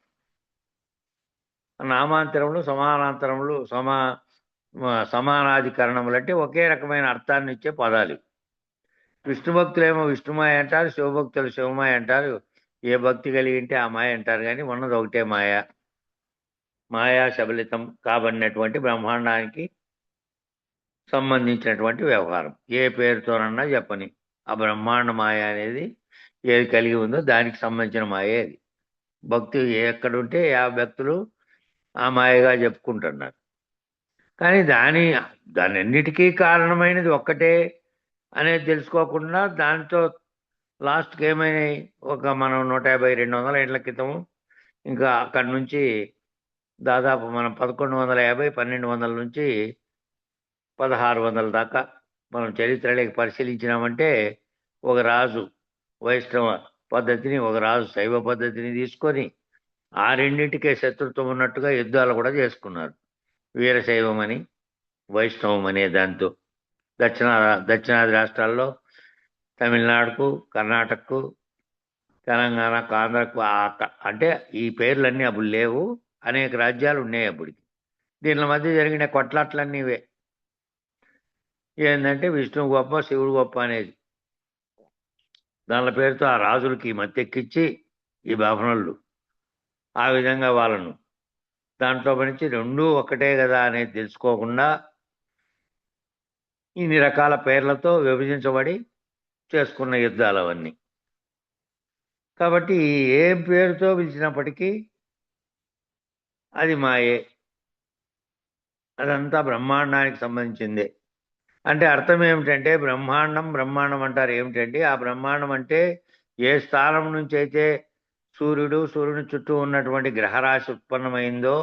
నామాంతరములు, సమానాంతరములు, సమానాధికరణములు అంటే ఒకే రకమైన అర్థాన్ని ఇచ్చే పదాలు. విష్ణు భక్తులేమో విష్ణుమాయ అంటారు, శివభక్తులు శివమాయ అంటారు. ఏ భక్తి కలిగి ఉంటే ఆ మాయ అంటారు. కానీ ఉన్నది ఒకటే మాయ. మాయా శబలితం కాబడినటువంటి బ్రహ్మాండానికి సంబంధించినటువంటి వ్యవహారం ఏ పేరుతోనన్నా చెప్పని ఆ బ్రహ్మాండ మాయ అనేది ఏది కలిగి ఉందో దానికి సంబంధించిన మాయే అది. భక్తి ఎక్కడుంటే ఆ భక్తులు ఆ మాయగా చెప్పుకుంటున్నారు. కానీ దానన్నిటికీ కారణమైనది ఒక్కటే అనేది తెలుసుకోకుండా దాంతో లాస్ట్కి ఏమైనాయి, మనం 150-200 ఏళ్ల క్రితం ఇంకా అక్కడి నుంచి దాదాపు మనం 1150, 1200 నుంచి 1600 దాకా మనం చరిత్రలోకి పరిశీలించినామంటే ఒక రాజు వైష్ణవ పద్ధతిని, ఒక రాజు శైవ పద్ధతిని తీసుకొని ఆ రెండింటికే శత్రుత్వం ఉన్నట్టుగా యుద్ధాలు కూడా చేసుకున్నారు. వీరశైవం అని, వైష్ణవం అనే దాంతో దక్షిణాది రాష్ట్రాల్లో తమిళనాడుకు, కర్ణాటకకు, తెలంగాణకు, ఆంధ్రకు అంటే ఈ పేర్లన్నీ అప్పుడు లేవు. అనేక రాజ్యాలు ఉన్నాయి అప్పటికి. దీని మధ్య జరిగిన కొట్లాట్లన్నీ ఇవే. ఏంటంటే విష్ణువు గొప్ప, శివుడు గొప్ప అనేది. దాని పేరుతో ఆ రాజులకి మత్తెక్కించి ఈ బాపనోళ్ళు ఆ విధంగా వాళ్ళను దాంట్లో పనిచి రెండూ ఒకటే కదా అనేది తెలుసుకోకుండా ఇన్ని రకాల పేర్లతో విభజించబడి చేసుకున్న యుద్ధాలు అవన్నీ. కాబట్టి ఏ పేరుతో పిలిచినప్పటికీ అది మాయే. అదంతా బ్రహ్మాండానికి సంబంధించిందే. అంటే అర్థం ఏమిటంటే బ్రహ్మాండం అంటారు. ఏమిటంటే ఆ బ్రహ్మాండం అంటే ఏ స్థానం నుంచి అయితే సూర్యుని చుట్టూ ఉన్నటువంటి గ్రహరాశి ఉత్పన్నమైందో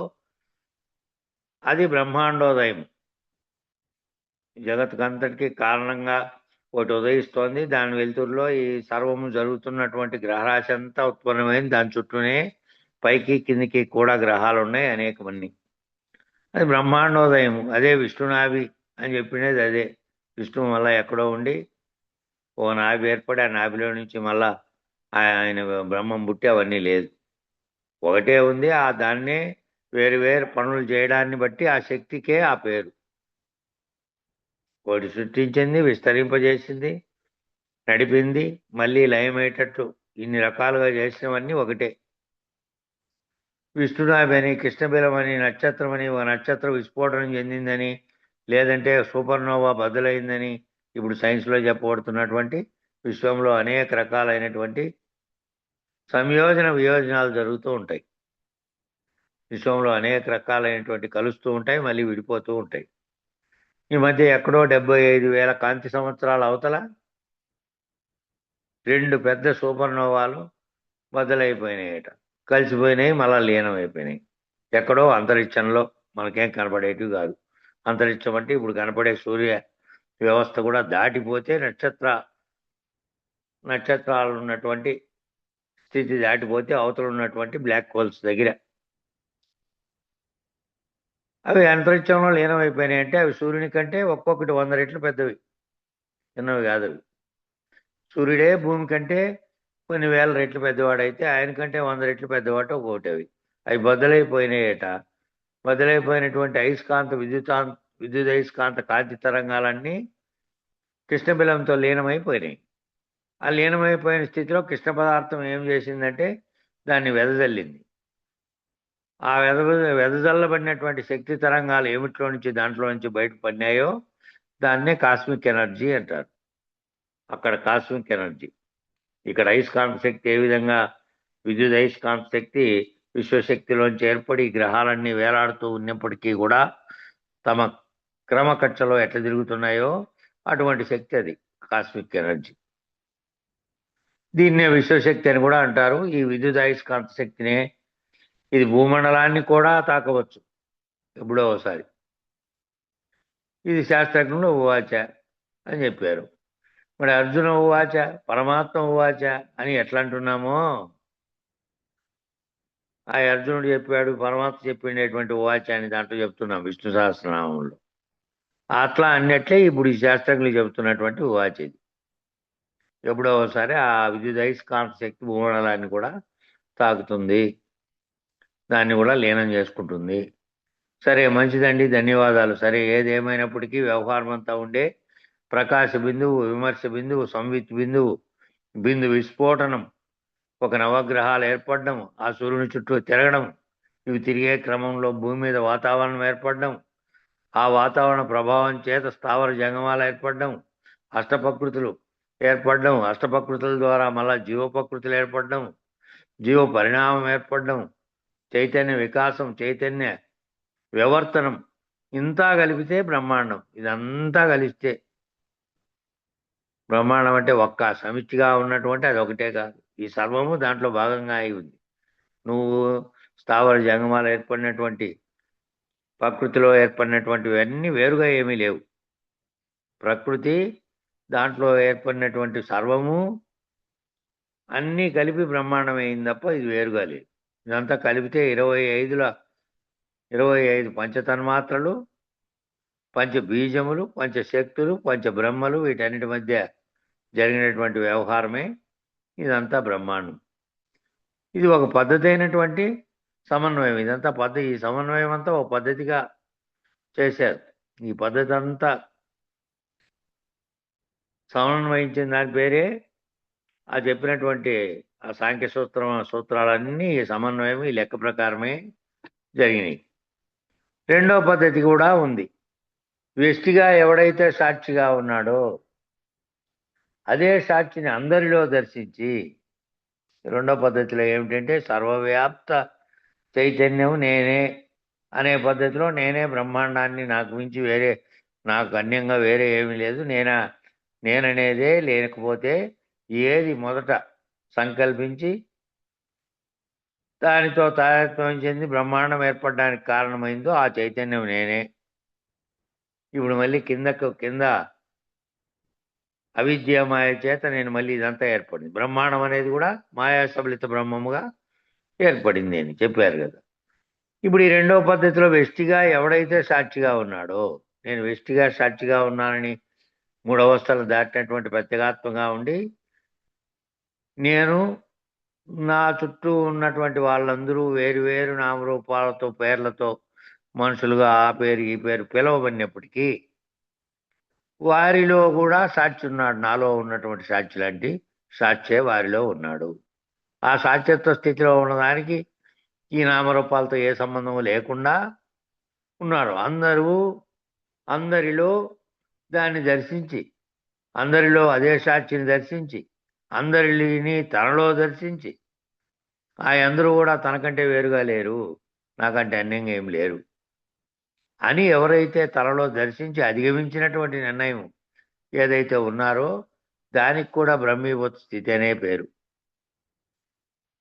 అది బ్రహ్మాండోదయం. జగత్తుకంతటికి కారణంగా ఒకటి ఉదయిస్తోంది. దాని వెలుతురులో ఈ సర్వము జరుగుతున్నటువంటి గ్రహరాశి అంతా ఉత్పన్నమైంది. దాని చుట్టూనే పైకి కిందికి కూడా గ్రహాలు ఉన్నాయి అనేకమన్నీ. అది బ్రహ్మాండోదయం. అదే విష్ణునాభి అని చెప్పినది అదే. విష్ణువు మళ్ళా ఎక్కడో ఉండి ఓ నాభి ఏర్పడి ఆ నాభిలో నుంచి మళ్ళా ఆయన బ్రహ్మం పుట్టి అవన్నీ లేదు, ఒకటే ఉంది. ఆ దాన్నే వేరు వేరు పనులు చేయడాన్ని బట్టి ఆ శక్తికే ఆ పేరు. ఒకటి సృష్టించింది, విస్తరింపజేసింది, నడిపింది, మళ్ళీ లయమయ్యేటట్లు ఇన్ని రకాలుగా చేసినవన్నీ ఒకటే. విష్ణునాభని, కృష్ణబిలమని, నక్షత్రమని, ఒక నక్షత్రం విస్ఫోటనం చెందిందని, లేదంటే సూపర్నోవా బదులైందని ఇప్పుడు సైన్స్లో చెప్పబడుతున్నటువంటి విశ్వంలో అనేక రకాలైనటువంటి సంయోజన వియోజనాలు జరుగుతూ ఉంటాయి. విశ్వంలో అనేక రకాలైనటువంటి కలుస్తూ ఉంటాయి, మళ్ళీ విడిపోతూ ఉంటాయి. ఈ మధ్య ఎక్కడో 75,000 కాంతి సంవత్సరాల అవతల 2 పెద్ద సూపర్నోవాలు బద్దలైపోయినాయట, కలిసిపోయినాయి, మళ్ళా లీనమైపోయినాయి. ఎక్కడో అంతరిక్షంలో, మనకేం కనపడేటివి కాదు. అంతరిక్షం అంటే ఇప్పుడు కనపడే సూర్య వ్యవస్థ కూడా దాటిపోతే నక్షత్రాలు ఉన్నటువంటి స్థితి దాటిపోతే అవతల ఉన్నటువంటి బ్లాక్ హోల్స్ దగ్గర అవి అంతరిక్షంలో లీనమైపోయినాయి. అంటే అవి సూర్యుని కంటే ఒక్కొక్కటి 100 రెట్లు పెద్దవి, చిన్నవి కాదు అవి. సూర్యుడే భూమి కంటే కొన్ని వేల రెట్లు పెద్దవాడైతే ఆయన కంటే 100 రెట్లు పెద్దవాట ఒకటి అవి బద్దలైపోయినాయట. బద్దలైపోయినటువంటి విద్యుదయస్కాంత కాంతి తరంగాలన్నీ కృష్ణబిలంతో లీనమైపోయినాయి. ఆ లీనమైపోయిన స్థితిలో కృష్ణ పదార్థం ఏం చేసిందంటే దాన్ని వెదజల్లింది. ఆ వెదజల్లబడినటువంటి శక్తి తరంగాలు ఏమిట్లో నుంచి దాంట్లో నుంచి బయటపడినాయో దాన్నే కాస్మిక్ ఎనర్జీ అంటారు. అక్కడ కాస్మిక్ ఎనర్జీ, ఇక్కడ అయస్కాంత శక్తి. ఏ విధంగా విద్యుత్ అయస్కాంత శక్తి విశ్వశక్తిలోంచి ఏర్పడి గ్రహాలన్నీ వేలాడుతూ ఉన్నప్పటికీ కూడా తమ క్రమకక్షలో ఎట్లా తిరుగుతున్నాయో అటువంటి శక్తి అది కాస్మిక్ ఎనర్జీ. దీన్నే విశ్వశక్తి అని కూడా అంటారు. ఈ విద్యుత్ అయస్కాంత శక్తినే ఇది భూమండలాన్ని కూడా తాకవచ్చు ఎప్పుడో ఒకసారి. ఇది శాస్త్రజ్ఞులు ఉవాచ అని చెప్పారు. మరి అర్జున ఉవాచ, పరమాత్మ ఉవాచ అని ఎట్లా అంటున్నామో, ఆ అర్జునుడు చెప్పాడు, పరమాత్మ చెప్పిండేటువంటి ఉవాచ అని దాంట్లో చెప్తున్నాం విష్ణు సహస్రనామంలో. అట్లా అన్నట్లే ఇప్పుడు ఈ శాస్త్రజ్ఞులు చెబుతున్నటువంటి ఉవాచ ఇది. ఎప్పుడో ఒకసారి ఆ విద్యుత్ అయస్కాంత శక్తి భూమండలాన్ని కూడా తాకుతుంది, దాన్ని కూడా లీనం చేసుకుంటుంది. సరే, మంచిదండి, ధన్యవాదాలు. సరే, ఏదేమైనప్పటికీ వ్యవహారం అంతా ఉండే ప్రకాశ బిందువు, విమర్శ బిందువు, సంవిత్ బిందువు, బిందు విస్ఫోటనం, ఒక నవగ్రహాలు ఏర్పడడం, ఆ సూర్యుని చుట్టూ తిరగడం, ఇవి తిరిగే క్రమంలో భూమి మీద వాతావరణం ఏర్పడడం, ఆ వాతావరణ ప్రభావం చేత స్థావర జంగమాలు ఏర్పడడం, అష్టప్రకృతులు ఏర్పడడం, అష్టప్రకృతుల ద్వారా మళ్ళా జీవప్రకృతులు ఏర్పడడం, జీవ పరిణామం ఏర్పడడం, చైతన్య వికాసం, చైతన్య వివర్తనం, ఇంతా కలిపితే బ్రహ్మాండం. ఇదంతా కలిస్తే బ్రహ్మాండం అంటే ఒక్క సమిష్టిగా ఉన్నటువంటి అది ఒకటే కాదు, ఈ సర్వము దాంట్లో భాగంగా అయి ఉంది. నువ్వు స్థావర జంగమాలు ఏర్పడినటువంటి ప్రకృతిలో ఏర్పడినటువంటివన్నీ వేరుగా ఏమీ లేవు. ప్రకృతి దాంట్లో ఏర్పడినటువంటి సర్వము అన్నీ కలిపి బ్రహ్మాండం అయింది తప్ప ఇది వేరుగా లేదు. ఇదంతా కలిపితే 25 పంచతన్మాత్రలు, పంచబీజములు, పంచశక్తులు, పంచబ్రహ్మలు, వీటన్నిటి మధ్య జరిగినటువంటి వ్యవహారమే ఇదంతా బ్రహ్మాండం. ఇది ఒక పద్ధతి అయినటువంటి సమన్వయం. ఇదంతా ఈ సమన్వయం అంతా ఒక పద్ధతిగా చేశారు. ఈ పద్ధతి అంతా సమన్వయించిన దాని పేరే ఆ చెప్పినటువంటి ఆ సాంఖ్య సూత్రాలన్నీ ఈ సమన్వయం, ఈ లెక్క ప్రకారమే జరిగినాయి. రెండో పద్ధతి కూడా ఉంది. వ్యష్టిగా ఎవడైతే సాక్షిగా ఉన్నాడో అదే సాక్షిని అందరిలో దర్శించి, రెండో పద్ధతిలో ఏమిటంటే సర్వవ్యాప్త చైతన్యం నేనే అనే పద్ధతిలో నేనే బ్రహ్మాండాన్ని, నాకు మించి వేరే, నాకు అన్యంగా వేరే ఏమీ లేదు, నేననేదే లేకపోతే ఏది మొదట సంకల్పించి దానితో తారతమ్యం చెంది బ్రహ్మాండం ఏర్పడడానికి కారణమైందో ఆ చైతన్యం నేనే. ఇప్పుడు మళ్ళీ కింద అవిద్య మాయ చేత నేను మళ్ళీ ఇదంతా ఏర్పడింది. బ్రహ్మాండం అనేది కూడా మాయా సబలిత బ్రహ్మముగా ఏర్పడింది అని చెప్పారు కదా. ఇప్పుడు ఈ రెండో పద్ధతిలో వ్యష్టిగా ఎవడైతే సాక్షిగా ఉన్నాడో, నేను వ్యష్టిగా సాక్షిగా ఉన్నానని 3 అవస్థలు దాటినటువంటి ప్రత్యేగాత్మగా ఉండి నేను నా చుట్టూ ఉన్నటువంటి వాళ్ళందరూ వేరు వేరు నామరూపాలతో పేర్లతో మనుషులుగా ఆ పేరు ఈ పేరు పిలువబడినప్పటికీ వారిలో కూడా సాక్షి ఉన్నాడు. నాలో ఉన్నటువంటి సాక్షి లాంటి సాక్షే వారిలో ఉన్నాడు. ఆ సాక్షిత్వ స్థితిలో ఉన్నదానికి ఈ నామరూపాలతో ఏ సంబంధం లేకుండా ఉన్నారు. అందరిలో దాన్ని దర్శించి, అందరిలో అదే సాక్షిని దర్శించి, అందరిని తనలో దర్శించి, ఆ అందరూ కూడా తనకంటే వేరుగా లేరు, నాకంటే అన్యంగా ఏం లేరు అని ఎవరైతే తనలో దర్శించి అధిగమించినటువంటి నిర్ణయం ఏదైతే ఉన్నారో దానికి కూడా బ్రహ్మీభూత స్థితి అనే పేరు.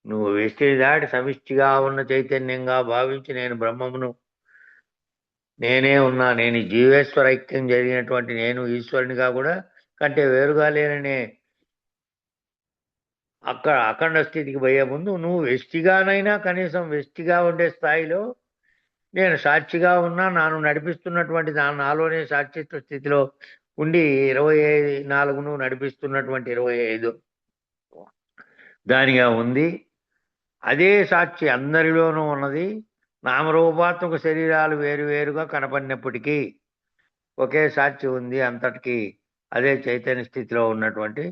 నువ్వు వ్యష్టిని దాటి సమిష్టిగా ఉన్న చైతన్యంగా భావించి నేను బ్రహ్మమును, నేనే ఉన్నా, నేను ఈ జీవేశ్వర ఐక్యం జరిగినటువంటి నేను ఈశ్వరునిగా కూడా కంటే వేరుగా లేననే అఖండ స్థితికి పోయే ముందు నువ్వు వ్యష్టిగానైనా కనీసం వ్యష్టిగా ఉండే స్థాయిలో నేను సాక్షిగా ఉన్నా, నాను నడిపిస్తున్నటువంటి నాలోనే సాక్షిత్వ స్థితిలో ఉండి 24ను నడిపిస్తున్నటువంటి 25 దానిగా ఉంది. అదే సాక్షి అందరిలోనూ ఉన్నది. నామరూపాత్మక శరీరాలు వేరువేరుగా కనపడినప్పటికీ ఒకే సాక్షి ఉంది. అంతటికీ అదే చైతన్య స్థితిలో ఉన్నటువంటి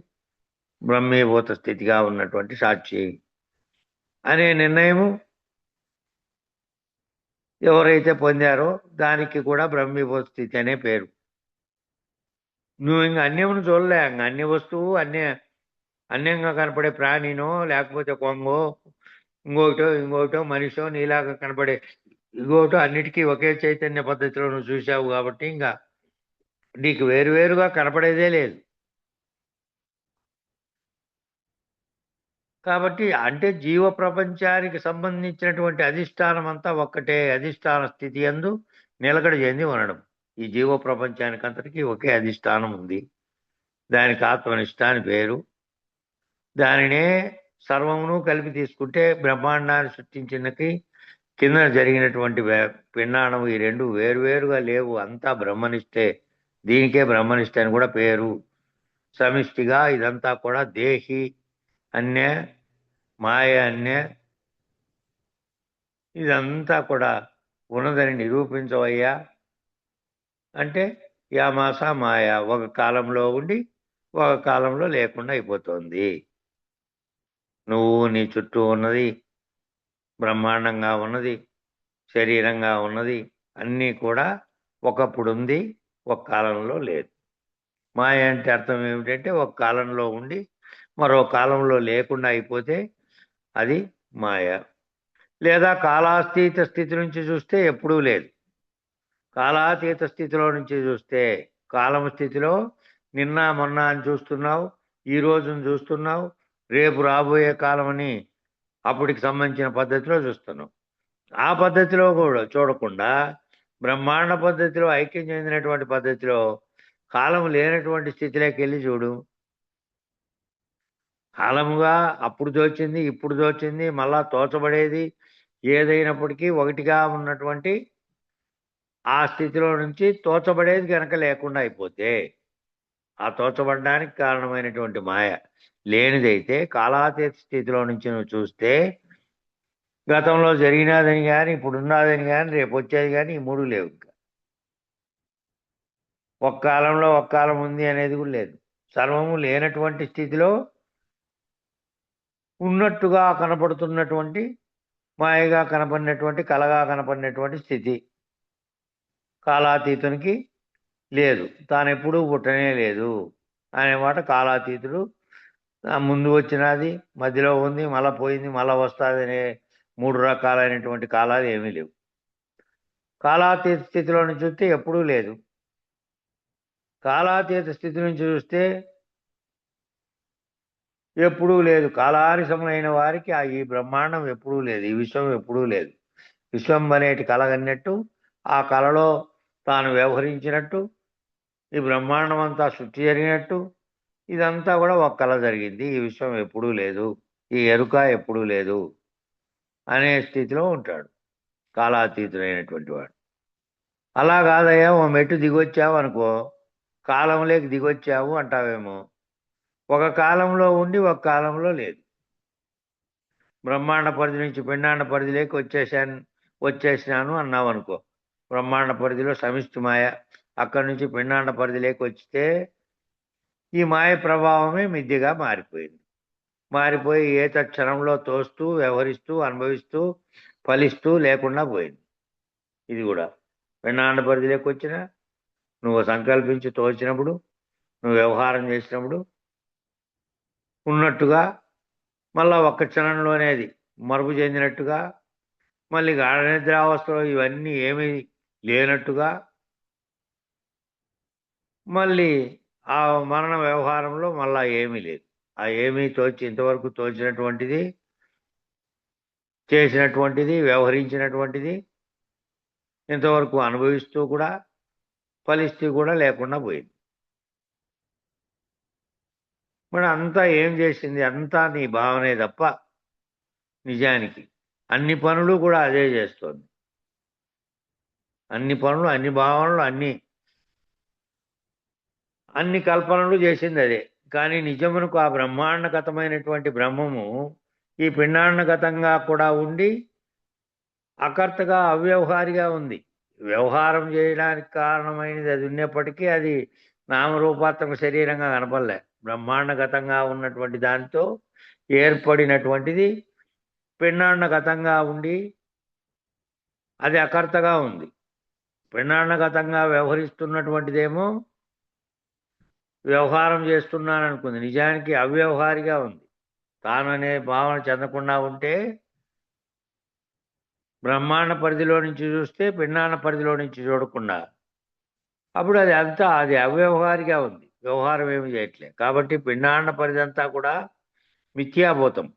బ్రహ్మీభూత స్థితిగా ఉన్నటువంటి సాక్షి అనే నిర్ణయము ఎవరైతే పొందారో దానికి కూడా బ్రహ్మీభూత స్థితి అనే పేరు. నువ్వు ఇంక అన్యమును చూడలే. అన్య వస్తువు అన్యంగా కనపడే ప్రాణినో లేకపోతే కొంగో ఇంకోటో మనిషో నీలాగా కనపడే ఇంకోటో అన్నిటికీ ఒకే చైతన్య పద్ధతిలో నువ్వు చూసావు కాబట్టి ఇంకా నీకు వేరువేరుగా కనపడేదే లేదు. కాబట్టి అంటే జీవ ప్రపంచానికి సంబంధించినటువంటి అధిష్టానం అంతా ఒక్కటే అధిష్టాన స్థితి యందు నిలకడ చెంది ఉండడం. ఈ జీవ ప్రపంచానికి అంతటికీ ఒకే అధిష్టానం ఉంది. దానికి ఆత్మనిష్ట అని పేరు. దానినే సర్వమును కలిపి తీసుకుంటే బ్రహ్మాండాన్ని సృష్టించినకి కింద జరిగినటువంటి పిండాణం ఈ రెండు వేరువేరుగా లేవు. అంతా బ్రహ్మనిష్టే. దీనికే బ్రహ్మనిష్ట అని కూడా పేరు. సమిష్టిగా ఇదంతా కూడా దేహి అన్య, మాయ అన్య, ఇదంతా కూడా ఉన్నదని నిరూపించవయ్యా అంటే యామాస మాయ ఒక కాలంలో ఉండి ఒక కాలంలో లేకుండా అయిపోతుంది. నువ్వు నీ చుట్టూ ఉన్నది బ్రహ్మాండంగా ఉన్నది, శరీరంగా ఉన్నది అన్నీ కూడా ఒకప్పుడు ఉంది, ఒక కాలంలో లేదు. మాయ అంటే అర్థం ఏమిటంటే ఒక కాలంలో ఉండి మరో కాలంలో లేకుండా అయిపోతే అది మాయ. లేదా కాలాతీత స్థితి నుంచి చూస్తే ఎప్పుడూ లేదు. కాలాతీత స్థితిలో నుంచి చూస్తే కాలం స్థితిలో నిన్న మొన్న అని చూస్తున్నావు, ఈ రోజును చూస్తున్నావు, రేపు రాబోయే కాలమని అప్పటికి సంబంధించిన పద్ధతిలో చూస్తున్నావు. ఆ పద్ధతిలో కూడా చూడకుండా బ్రహ్మాండ పద్ధతిలో ఐక్యం చెందినటువంటి పద్ధతిలో కాలం లేనటువంటి స్థితిలోకి వెళ్ళి చూడు. కాలముగా అప్పుడు తోచింది, ఇప్పుడు తోచింది, మళ్ళా తోచబడేది ఏదైనప్పటికీ ఒకటిగా ఉన్నటువంటి ఆ స్థితిలో నుంచి తోచబడేది కనుక లేకుండా అయిపోతే ఆ తోచబడడానికి కారణమైనటువంటి మాయ లేనిదైతే కాలాతీత స్థితిలో నుంచి నువ్వు చూస్తే గతంలో జరిగినదని కానీ ఇప్పుడు ఉన్నదని కానీ రేపు వచ్చేది కానీ ఈ మూడు లేవు. ఇంకా ఒక కాలంలో ఒక కాలం ఉంది అనేది కూడా లేదు. సర్వము లేనటువంటి స్థితిలో ఉన్నట్టుగా కనపడుతున్నటువంటి మాయగా కనపడినటువంటి కలగా కనపడినటువంటి స్థితి కాలాతీతునికి లేదు. తాను ఎప్పుడూ పుట్టనే లేదు అనేమాట కాలాతీతుడు. ముందు వచ్చినది, మధ్యలో ఉంది, మళ్ళా పోయింది, మళ్ళా వస్తుంది అనే 3 రకాలైనటువంటి కాలాలు ఏమీ లేవు. కాలాతీత స్థితిలో నుంచి చూస్తే ఎప్పుడూ లేదు. కాలాతీత స్థితి నుంచి చూస్తే ఎప్పుడూ లేదు. కాలానిసములైన వారికి ఈ బ్రహ్మాండం ఎప్పుడూ లేదు, ఈ విశ్వం ఎప్పుడూ లేదు. విశ్వం అనేటి కలగన్నట్టు ఆ కళలో తాను వ్యవహరించినట్టు ఈ బ్రహ్మాండం అంతా సృష్టి జరిగినట్టు ఇదంతా కూడా ఒక కళ జరిగింది. ఈ విశ్వం ఎప్పుడూ లేదు, ఈ ఎరుక ఎప్పుడూ లేదు అనే స్థితిలో ఉంటాడు కాలాతీతుడైనటువంటి వాడు. అలా కాదయ్యా, ఓ మెట్టు దిగొచ్చావు అనుకో, కాలంలోకి దిగొచ్చావు అంటావేమో. ఒక కాలంలో ఉండి ఒక కాలంలో లేదు. బ్రహ్మాండ పరిధి నుంచి పిండాండ పరిధిలోకి వచ్చేసినాను అన్నావు అనుకో. బ్రహ్మాండ పరిధిలో సమిష్టి మాయ, అక్కడి నుంచి పిండాండ పరిధిలోకి వచ్చితే ఈ మాయ ప్రభావమే మిథ్యగా మారిపోయింది. మారిపోయి ఏ తక్షణంలో తోస్తూ, వ్యవహరిస్తూ, అనుభవిస్తూ, ఫలిస్తూ లేకుండా పోయింది. ఇది కూడా పిండాండ పరిధిలోకి వచ్చిన నువ్వు సంకల్పించి తోచినప్పుడు, నువ్వు వ్యవహారం చేసినప్పుడు ఉన్నట్టుగా మళ్ళా ఒక్క క్షణంలోనే అది మరుపు చెందినట్టుగా, మళ్ళీ గాఢ నిద్రావస్థలో ఇవన్నీ ఏమీ లేనట్టుగా, మళ్ళీ ఆ మరణ వ్యవహారంలో మళ్ళా ఏమీ లేదు. ఆ ఏమీ ఇంతవరకు తోచినటువంటిది, చేసినటువంటిది, వ్యవహరించినటువంటిది, ఇంతవరకు అనుభవిస్తూ కూడా ఫలిస్తూ కూడా లేకుండా పోయింది. మరి అంతా ఏం చేసింది? అంతా నీ భావనే తప్ప నిజానికి అన్ని పనులు కూడా అదే చేస్తోంది. అన్ని పనులు, అన్ని భావనలు, అన్ని కల్పనలు చేసింది అదే. కానీ నిజమునకు ఆ బ్రహ్మాండగతమైనటువంటి బ్రహ్మము ఈ పిండాండగతంగా కూడా ఉండి అకర్తగా, అవ్యవహారిగా ఉంది. వ్యవహారం చేయడానికి కారణమైనది అది ఉన్నప్పటికీ అది నామరూపాత్మక శరీరంగా కనపడలే. బ్రహ్మాండగతంగా ఉన్నటువంటి దానితో ఏర్పడినటువంటిది పిండాండగతంగా ఉండి అది అకర్తగా ఉంది. పిండాండగతంగా వ్యవహరిస్తున్నటువంటిదేమో వ్యవహారం చేస్తున్నాననుకుంది, నిజానికి అవ్యవహారిగా ఉంది. తాననే భావన చెందకుండా ఉంటే బ్రహ్మాండ పరిధిలో నుంచి చూస్తే పిండాండ పరిధిలో నుంచి చూడకుండా అప్పుడు అది అవ్యవహారిగా ఉంది. వ్యవహారం ఏమి చేయట్లే. కాబట్టి పిండాండ పరిధి అంతా కూడా మిథ్యాభూతం.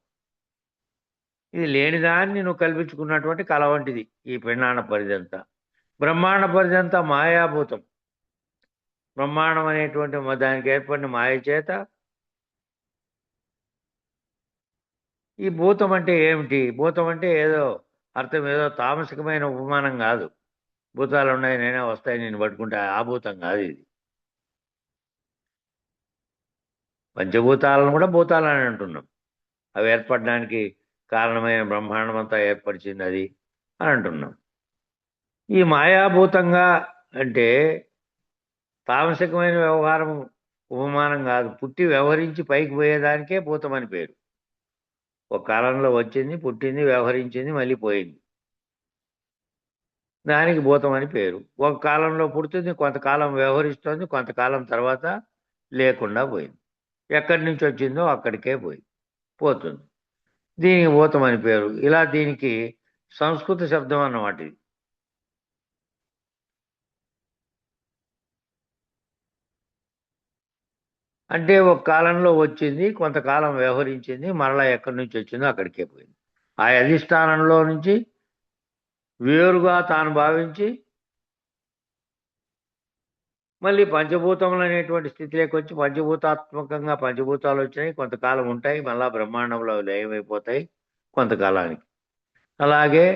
ఇది లేనిదాన్ని నువ్వు కల్పించుకున్నటువంటి కల వంటిది ఈ పిండాండ పరిధి అంతా. బ్రహ్మాండ పరిధి అంతా మాయాభూతం. బ్రహ్మాండం అనేటువంటి దానికి ఏర్పడిన మాయ చేత ఈ భూతం అంటే ఏమిటి? భూతం అంటే ఏదో అర్థం, ఏదో తామసికమైన ఉపమానం కాదు. భూతాలు ఉన్నాయి, నేనే వస్తాయి, నేను పట్టుకుంటా, ఆ భూతం కాదు ఇది. పంచభూతాలను కూడా భూతాలని అంటున్నాం. అవి ఏర్పడడానికి కారణమైన బ్రహ్మాండం అంతా ఏర్పరిచింది అది అని అంటున్నాం. ఈ మాయాభూతంగా అంటే తామసికమైన వ్యవహారం ఉపమానం కాదు. పుట్టి వ్యవహరించి పైకి పోయేదానికే భూతం అని పేరు. ఒక కాలంలో వచ్చింది, పుట్టింది, వ్యవహరించింది, మళ్ళీ పోయింది, దానికి భూతం అని పేరు. ఒక కాలంలో పుడుతుంది, కొంతకాలం వ్యవహరిస్తోంది, కొంతకాలం తర్వాత లేకుండా పోయింది. ఎక్కడి నుంచి వచ్చిందో అక్కడికే పోతుంది. దీనికి భూతం అని పేరు. ఇలా దీనికి సంస్కృత శబ్దం అన్నమాట ఇది. అంటే ఒక కాలంలో వచ్చింది, కొంతకాలం వ్యవహరించింది, మరలా ఎక్కడి నుంచి వచ్చిందో అక్కడికే పోయింది. ఆ అధిష్టానంలో నుంచి వేరుగా తాను భావించి మళ్ళీ పంచభూతములు అనేటువంటి స్థితిలోకి వచ్చి పంచభూతాత్మకంగా పంచభూతాలు వచ్చినాయి, కొంతకాలం ఉంటాయి, మళ్ళా బ్రహ్మాండంలో లయమైపోతాయి కొంతకాలానికి. అలాగే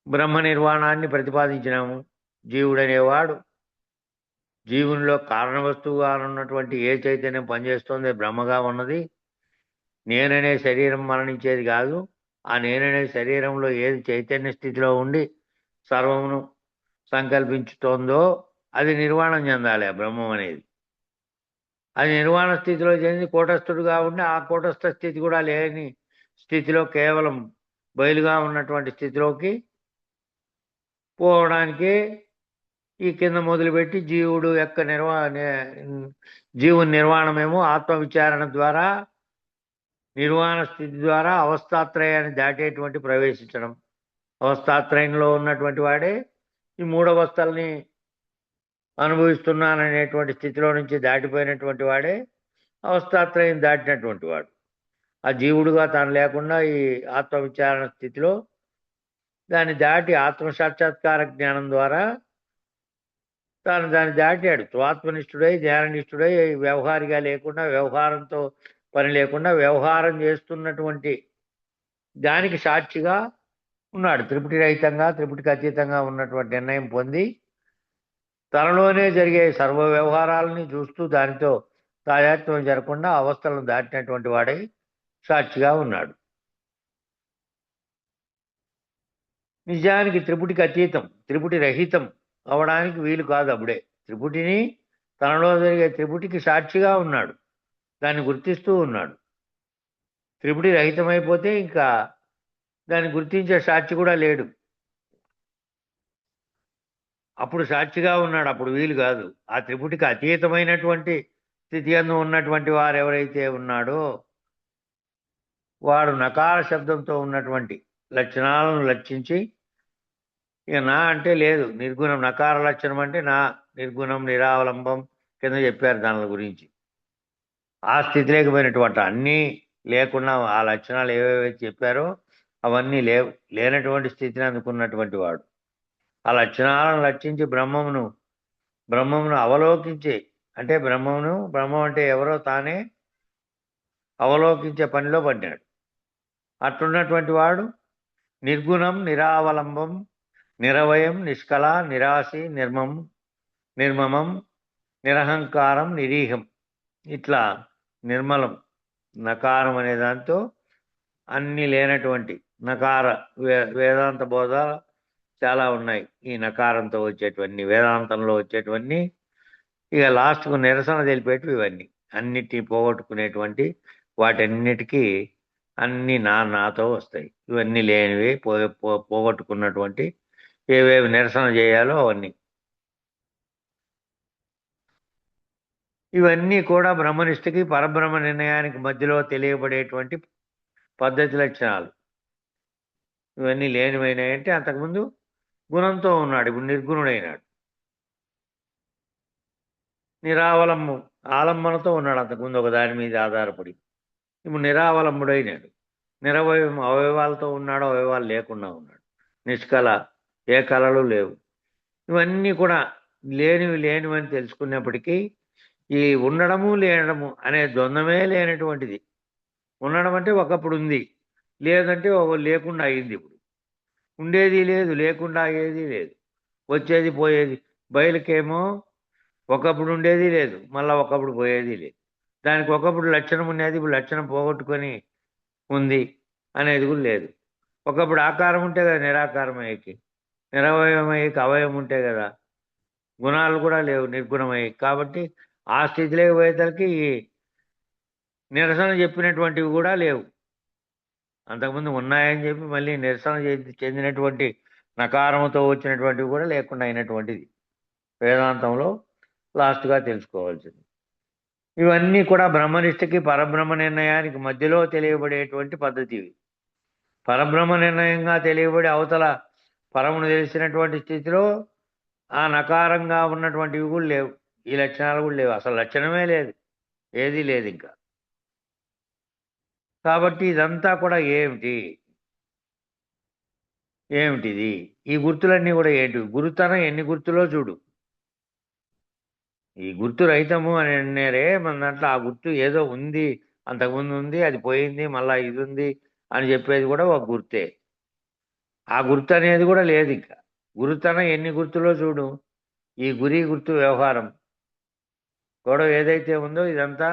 బ్రహ్మ నిర్వాణాన్ని ప్రతిపాదించినాము. జీవుడనేవాడు జీవునిలో కారణ వస్తువుగా ఉన్నటువంటి ఏ చైతన్యం పనిచేస్తుందో బ్రహ్మగా ఉన్నది. నేననే శరీరం మరణించేది కాదు. ఆ నేననే శరీరంలో ఏది చైతన్య స్థితిలో ఉండి సర్వమును సంకల్పించుతోందో అది నిర్వాణం చెందాలి. ఆ బ్రహ్మం అనేది అది నిర్వాణ స్థితిలో చెంది కూటస్థుడుగా ఉండి ఆ కూటస్థ స్థితి కూడా లేని స్థితిలో కేవలం బయలుగా ఉన్నటువంటి స్థితిలోకి పోవడానికి ఈ కింద మొదలుపెట్టి జీవుడు యొక్క జీవుని నిర్వాణమేమో ఆత్మవిచారణ ద్వారా, నిర్వాణ స్థితి ద్వారా అవస్థాత్రయాన్ని దాటేటువంటి ప్రవేశించడం. అవస్థాత్రయంలో ఉన్నటువంటి వాడే ఈ మూడవస్థల్ని అనుభవిస్తున్నాననేటువంటి స్థితిలో నుంచి దాటిపోయినటువంటి వాడే అవస్థాత్రయం దాటినటువంటి వాడు. ఆ జీవుడుగా తాను లేకుండా ఈ ఆత్మవిచారణ స్థితిలో దాన్ని దాటి ఆత్మసాక్షాత్కార జ్ఞానం ద్వారా తాను దాన్ని దాటాడు. స్వాత్మనిష్ఠుడై, జ్ఞాననిష్ఠుడై, వ్యవహారిగా లేకుండా, వ్యవహారంతో పని లేకుండా వ్యవహారం చేస్తున్నటువంటి దానికి సాక్షిగా ఉన్నాడు. త్రిపుటి రహితంగా, త్రిపుటికి అతీతంగా ఉన్నటువంటి నిర్ణయం పొంది తనలోనే జరిగే సర్వ వ్యవహారాలని చూస్తూ దానితో తాదాత్మ్యం జరగకుండా అవస్థలను దాటినటువంటి వాడై సాక్షిగా ఉన్నాడు. నిజానికి త్రిపుటికి అతీతం, త్రిపుటి రహితం అవడానికి వీలు కాదు. అప్పుడే త్రిపుటిని, తనలో జరిగే త్రిపుటికి సాక్షిగా ఉన్నాడు, దాన్ని గుర్తిస్తూ ఉన్నాడు. త్రిపుటి రహితమైపోతే ఇంకా దాన్ని గుర్తించే సాక్షి కూడా లేడు. అప్పుడు సాక్షిగా ఉన్నాడు, అప్పుడు వీలు కాదు. ఆ త్రిపుటికి అతీతమైనటువంటి స్థితి అందు ఉన్నటువంటి వారు ఎవరైతే ఉన్నాడో వాడు నకార శబ్దంతో ఉన్నటువంటి లక్షణాలను లక్షించి, ఇక నా అంటే లేదు, నిర్గుణం. నకార లక్షణం అంటే నా, నిర్గుణం, నిరావలంబం కింద చెప్పారు దాని గురించి. ఆ స్థితిలోకి పోయినటువంటి అన్నీ లేకుండా ఆ లక్షణాలు ఏవేవైతే చెప్పారో అవన్నీ లేనటువంటి స్థితిని అందుకున్నటువంటి వాడు. ఆ లక్షణాలను లక్షించి బ్రహ్మమును అవలోకించే, అంటే బ్రహ్మం అంటే ఎవరో తానే అవలోకించే పనిలో పడ్డాడు. అట్లున్నటువంటి వాడు నిర్గుణం, నిరావలంబం, నిరవయం, నిష్కళ, నిరాశి, నిర్మమం, నిరహంకారం, నిరీహం, ఇట్లా నిర్మలం, నకారం అనే దాంతో అన్ని లేనటువంటి నకార వేదాంత బోధ చాలా ఉన్నాయి. ఈ నకారంతో వచ్చేటువంటి వేదాంతంలో వచ్చేటువంటి ఇక లాస్ట్కు నిరసన తెలిపేటివి ఇవన్నీ. అన్నిటినీ పోగొట్టుకునేటువంటి వాటన్నిటికీ అన్ని నాతో వస్తాయి. ఇవన్నీ లేనివి పోగొట్టుకున్నటువంటి ఏవేవి నిరసన చేయాలో అవన్నీ. ఇవన్నీ కూడా బ్రహ్మనిష్టకి పరబ్రహ్మ నిర్ణయానికి మధ్యలో తెలియబడేటువంటి పద్ధతి లక్షణాలు. ఇవన్నీ లేనివైనాయంటే అంతకుముందు గుణంతో ఉన్నాడు, ఇప్పుడు నిర్గుణుడైనాడు. నిరావలంబం, ఆలంబనతో ఉన్నాడు అంతకుముందు ఒక దాని మీద ఆధారపడి, ఇప్పుడు నిరావలంబుడైనాడు. నిరవయం, అవయవాలతో ఉన్నాడు, అవయవాలు లేకుండా ఉన్నాడు. నిష్కళ, ఏ కళలు లేవు. ఇవన్నీ కూడా లేనివని తెలుసుకున్నప్పటికీ ఈ ఉండడము లేనడము అనే ద్వంద్వమే లేనటువంటిది. ఉండడం అంటే ఒకప్పుడు ఉంది, లేదంటే లేకుండా అయింది. ఇప్పుడు ఉండేది లేదు, లేకుండా అయ్యేది లేదు, వచ్చేది పోయేది. బయలుకేమో ఒకప్పుడు ఉండేది లేదు, మళ్ళీ ఒకప్పుడు పోయేది లేదు. దానికి ఒకప్పుడు లక్షణం ఉండేది, ఇప్పుడు లక్షణం పోగొట్టుకొని ఉంది అనేది కూడా లేదు. ఒకప్పుడు ఆకారం ఉంటే కదా నిరాకారమయ్యేకి, నిరవయమయ్యేకి అవయవం ఉంటే కదా గుణాలు కూడా లేవు, నిర్గుణమయ్యి. కాబట్టి ఆ స్థితిలోకి పోయేసరికి నిరసన చెప్పినటువంటివి కూడా లేవు. అంతకుముందు ఉన్నాయని చెప్పి మళ్ళీ నిరసన చెందినటువంటి నకారంతో వచ్చినటువంటివి కూడా లేకుండా అయినటువంటిది వేదాంతంలో లాస్ట్గా తెలుసుకోవాల్సింది. ఇవన్నీ కూడా బ్రహ్మనిష్టకి పరబ్రహ్మ నిర్ణయానికి మధ్యలో తెలియబడేటువంటి పద్ధతి ఇవి. పరబ్రహ్మ నిర్ణయంగా తెలియబడి అవతల పరమును తెలిసినటువంటి స్థితిలో ఆ నకారంగా ఉన్నటువంటివి కూడా లేవు, ఈ లక్షణాలు కూడా లేవు, అసలు లక్షణమే లేదు, ఏదీ లేదు ఇంకా. కాబట్టి ఇదంతా కూడా ఏమిటిది? ఈ గుర్తులన్నీ కూడా ఏంటి? గురుతనం ఎన్ని గుర్తులో చూడు. ఈ గుర్తు రహితము అని అన్నారే మన దాంట్లో. ఆ గుర్తు ఏదో ఉంది, అంతకుముందు ఉంది, అది పోయింది, మళ్ళా ఇది ఉంది అని చెప్పేది కూడా ఒక గుర్తే. ఆ గుర్తు అనేది కూడా లేదు ఇంకా. గురుతనం ఎన్ని గుర్తులో చూడు. ఈ గుర్తు వ్యవహారం గొడవ ఏదైతే ఉందో ఇదంతా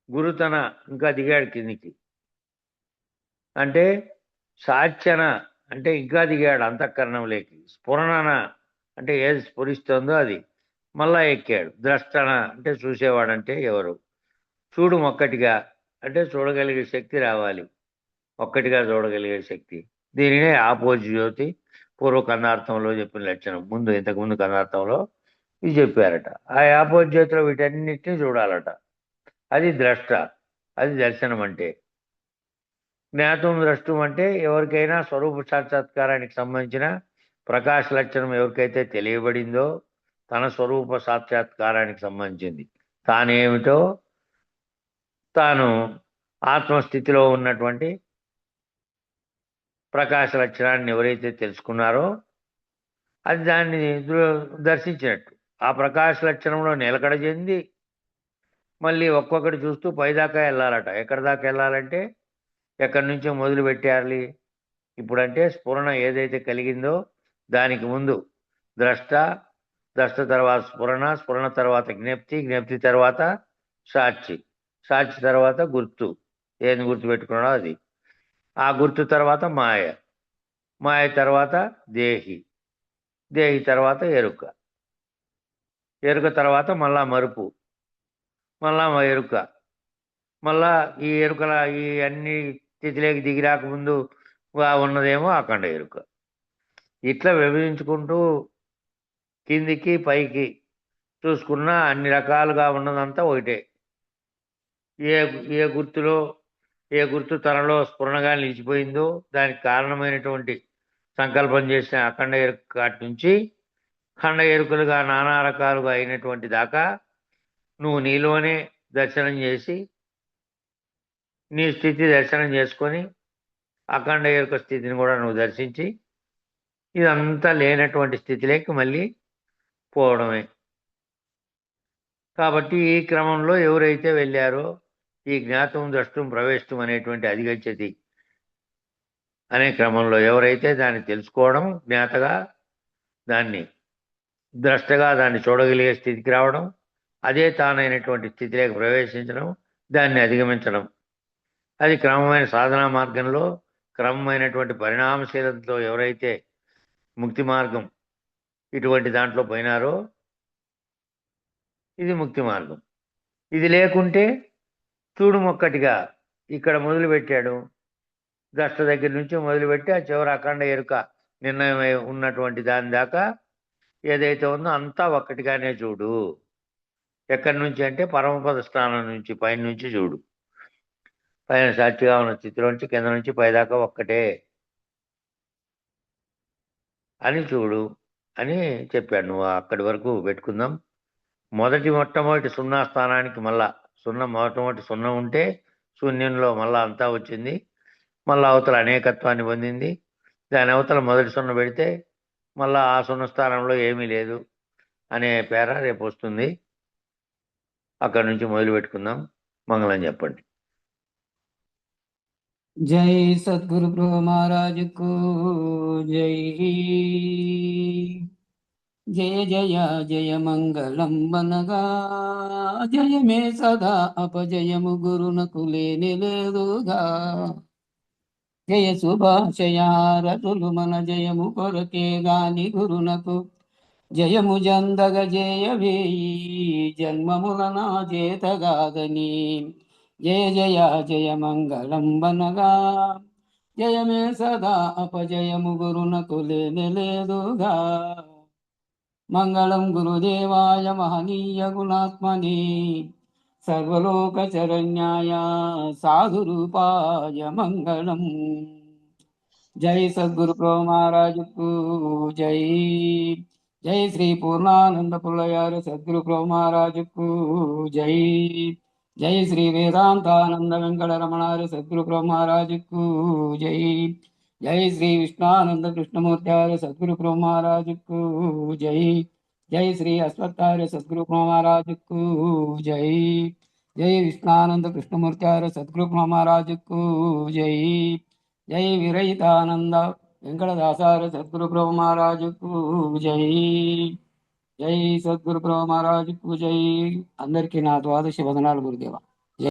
గురుతన ఇంకా దిగాడు కిందికి. అంటే సాక్షన అంటే ఇంకా దిగాడు అంతఃకరణంలోకి. స్ఫురణన అంటే ఏది స్ఫురిస్తుందో అది మళ్ళా ఎక్కాడు. ద్రష్టన అంటే చూసేవాడంటే ఎవరు. చూడు ఒక్కటిగా అంటే చూడగలిగే శక్తి రావాలి, ఒక్కటిగా చూడగలిగే శక్తి. దీనినే ఆపోజ్యోతి పూర్వ కందార్థంలో చెప్పిన లక్షణం. ఇంతకుముందు కందార్థంలో ఇది చెప్పారట. ఆ ఆపోజ్యోతిలో వీటన్నిటిని చూడాలట. అది ద్రష్ట, అది దర్శనం. అంటే జ్ఞాతం ద్రష్టం అంటే ఎవరికైనా స్వరూప సాక్షాత్కారానికి సంబంధించిన ప్రకాశ లక్షణం ఎవరికైతే తెలియబడిందో తన స్వరూప సాక్షాత్కారానికి సంబంధించింది, తానేమిటో తాను ఆత్మస్థితిలో ఉన్నటువంటి ప్రకాశ లక్షణాన్ని ఎవరైతే తెలుసుకున్నారో అది దాన్ని దర్శించినట్టు. ఆ ప్రకాశ లక్షణంలో నిలకడ చెంది మళ్ళీ ఒక్కొక్కటి చూస్తూ పైదాకా వెళ్ళాలట. ఎక్కడి దాకా వెళ్ళాలంటే ఎక్కడి నుంచో మొదలు పెట్టాలి. ఇప్పుడంటే స్ఫురణ ఏదైతే కలిగిందో దానికి ముందు ద్రష్ట తర్వాత స్ఫురణ తర్వాత జ్ఞప్తి తర్వాత సాక్షి తర్వాత గుర్తు. ఏది గుర్తు పెట్టుకున్నాడో అది. ఆ గుర్తు తర్వాత మాయ, మాయ తర్వాత దేహి, దేహి తర్వాత ఎరుక, ఎరుక తర్వాత మళ్ళా మరుపు, మళ్ళా ఎరుక, మళ్ళా ఈ ఎరుకల ఈ అన్ని స్థితిలోకి దిగి రాకముందు ఉన్నదేమో అఖండ ఎరుక. ఇట్లా విభజించుకుంటూ కిందికి పైకి చూసుకున్నా అన్ని రకాలుగా ఉన్నదంతా ఒకటే. ఏ ఏ గుర్తులో ఏ గుర్తు తనలో స్ఫురణగా నిలిచిపోయిందో దానికి కారణమైనటువంటి సంకల్పం చేసిన అఖండ ఎరుక కాటి నుంచి ఖండ ఎరుకలుగా నానా రకాలుగా అయినటువంటి దాకా నువ్వు నీలోనే దర్శనం చేసి నీ స్థితి దర్శనం చేసుకొని అఖండ ఎరుక స్థితిని కూడా నువ్వు దర్శించి ఇదంతా లేనటువంటి స్థితిలోకి మళ్ళీ పోవడమే. కాబట్టి ఈ క్రమంలో ఎవరైతే వెళ్ళారో ఈ జ్ఞాతం ద్రష్టం ప్రవేశం అనేటువంటి అధిగచ్చతి అనే క్రమంలో ఎవరైతే దాన్ని తెలుసుకోవడం, జ్ఞాతగా దాన్ని ద్రష్టగా దాన్ని చూడగలిగే స్థితికి రావడం, అదే తానైనటువంటి స్థితిలోకి ప్రవేశించడం, దాన్ని అధిగమించడం, అది క్రమమైన సాధనా మార్గంలో క్రమమైనటువంటి పరిణామశీలతతో ఎవరైతే ముక్తి మార్గం ఇటువంటి దాంట్లో పోయినారో ఇది ముక్తి మార్గం. ఇది లేకుంటే చూడు ఒక్కటిగా ఇక్కడ మొదలుపెట్టాడు, ద్రష్ట దగ్గర నుంచి మొదలుపెట్టి ఆ చివరి అఖండ ఎరుక నిర్ణయమై ఉన్నటువంటి దాని దాకా ఏదైతే ఉందో అంతా ఒక్కటిగానే చూడు. ఎక్కడి నుంచి అంటే పరమపద స్థానం నుంచి పైన నుంచి చూడు. పైన సాక్షిగా ఉన్న స్థితిలోంచి కింద నుంచి పైదాకా ఒక్కటే అని చూడు అని చెప్పాడు. నువ్వు అక్కడి వరకు పెట్టుకుందాం. మొట్టమొదటి సున్నా స్థానానికి మళ్ళా మొట్టమొదటి సున్నా ఉంటే శూన్యంలో మళ్ళా అంతా వచ్చింది. మళ్ళా అవతల అనేకత్వాన్ని పొందింది. దాని అవతల మొదటి సున్నా పెడితే మళ్ళా ఆ సున్న స్థానంలో ఏమీ లేదు అనే పేర రేపు వస్తుంది. అక్కడి నుంచి మొదలు పెట్టుకుందాం. మంగళం చెప్పండి. జై సద్గురు ప్రభు మహారాజుకు జై. జయ జయ జయ మంగళం వనగా జయమే సదా అపజయము గురునకు లేని లేదుగా. జయ శుభాశయారతులు మన జయము కొరకే గాని గురునకు జయము జందగ జయవేయి జన్మముల నా చేతగాదని. జయ జయ జయ మంగళం వనగా జయమే సదా అపజయము గురునకు లేని లేదుగా. మంగళం గురుదేవాయ మహనీయ గుణాత్మని సర్వలోక శరణ్యాయ సాధురూపాయ మంగళం. జై సద్గురు ప్రభు మహారాజుకు జై. జై శ్రీ పూర్ణానంద పుల్లయారు సద్గురు ప్రభు మహారాజుకు జై. జై శ్రీ వేదాంతానంద వెంకట రమణారు సద్గురు ప్రభు మహారాజుకు జై. జై శ్రీ విష్ణానంద కృష్ణమూర్తి సద్గురు ప్రభు మహారాజుకు జై. జై శ్రీ అశ్వత్థార్య సద్గురు ప్రభు మహారాజుకు జై. జై విష్ణానంద కృష్ణమూర్తి సద్గురు ప్రభు మహారాజుకు జై. జై విరహితానంద వెంకటదాసార్య సద్గురు ప్రభు మహారాజుకు జై. జై సద్గురు ప్రభు మహారాజుకు జై. అందరికీ నా ద్వాదశి వదనాలు గురుదేవ.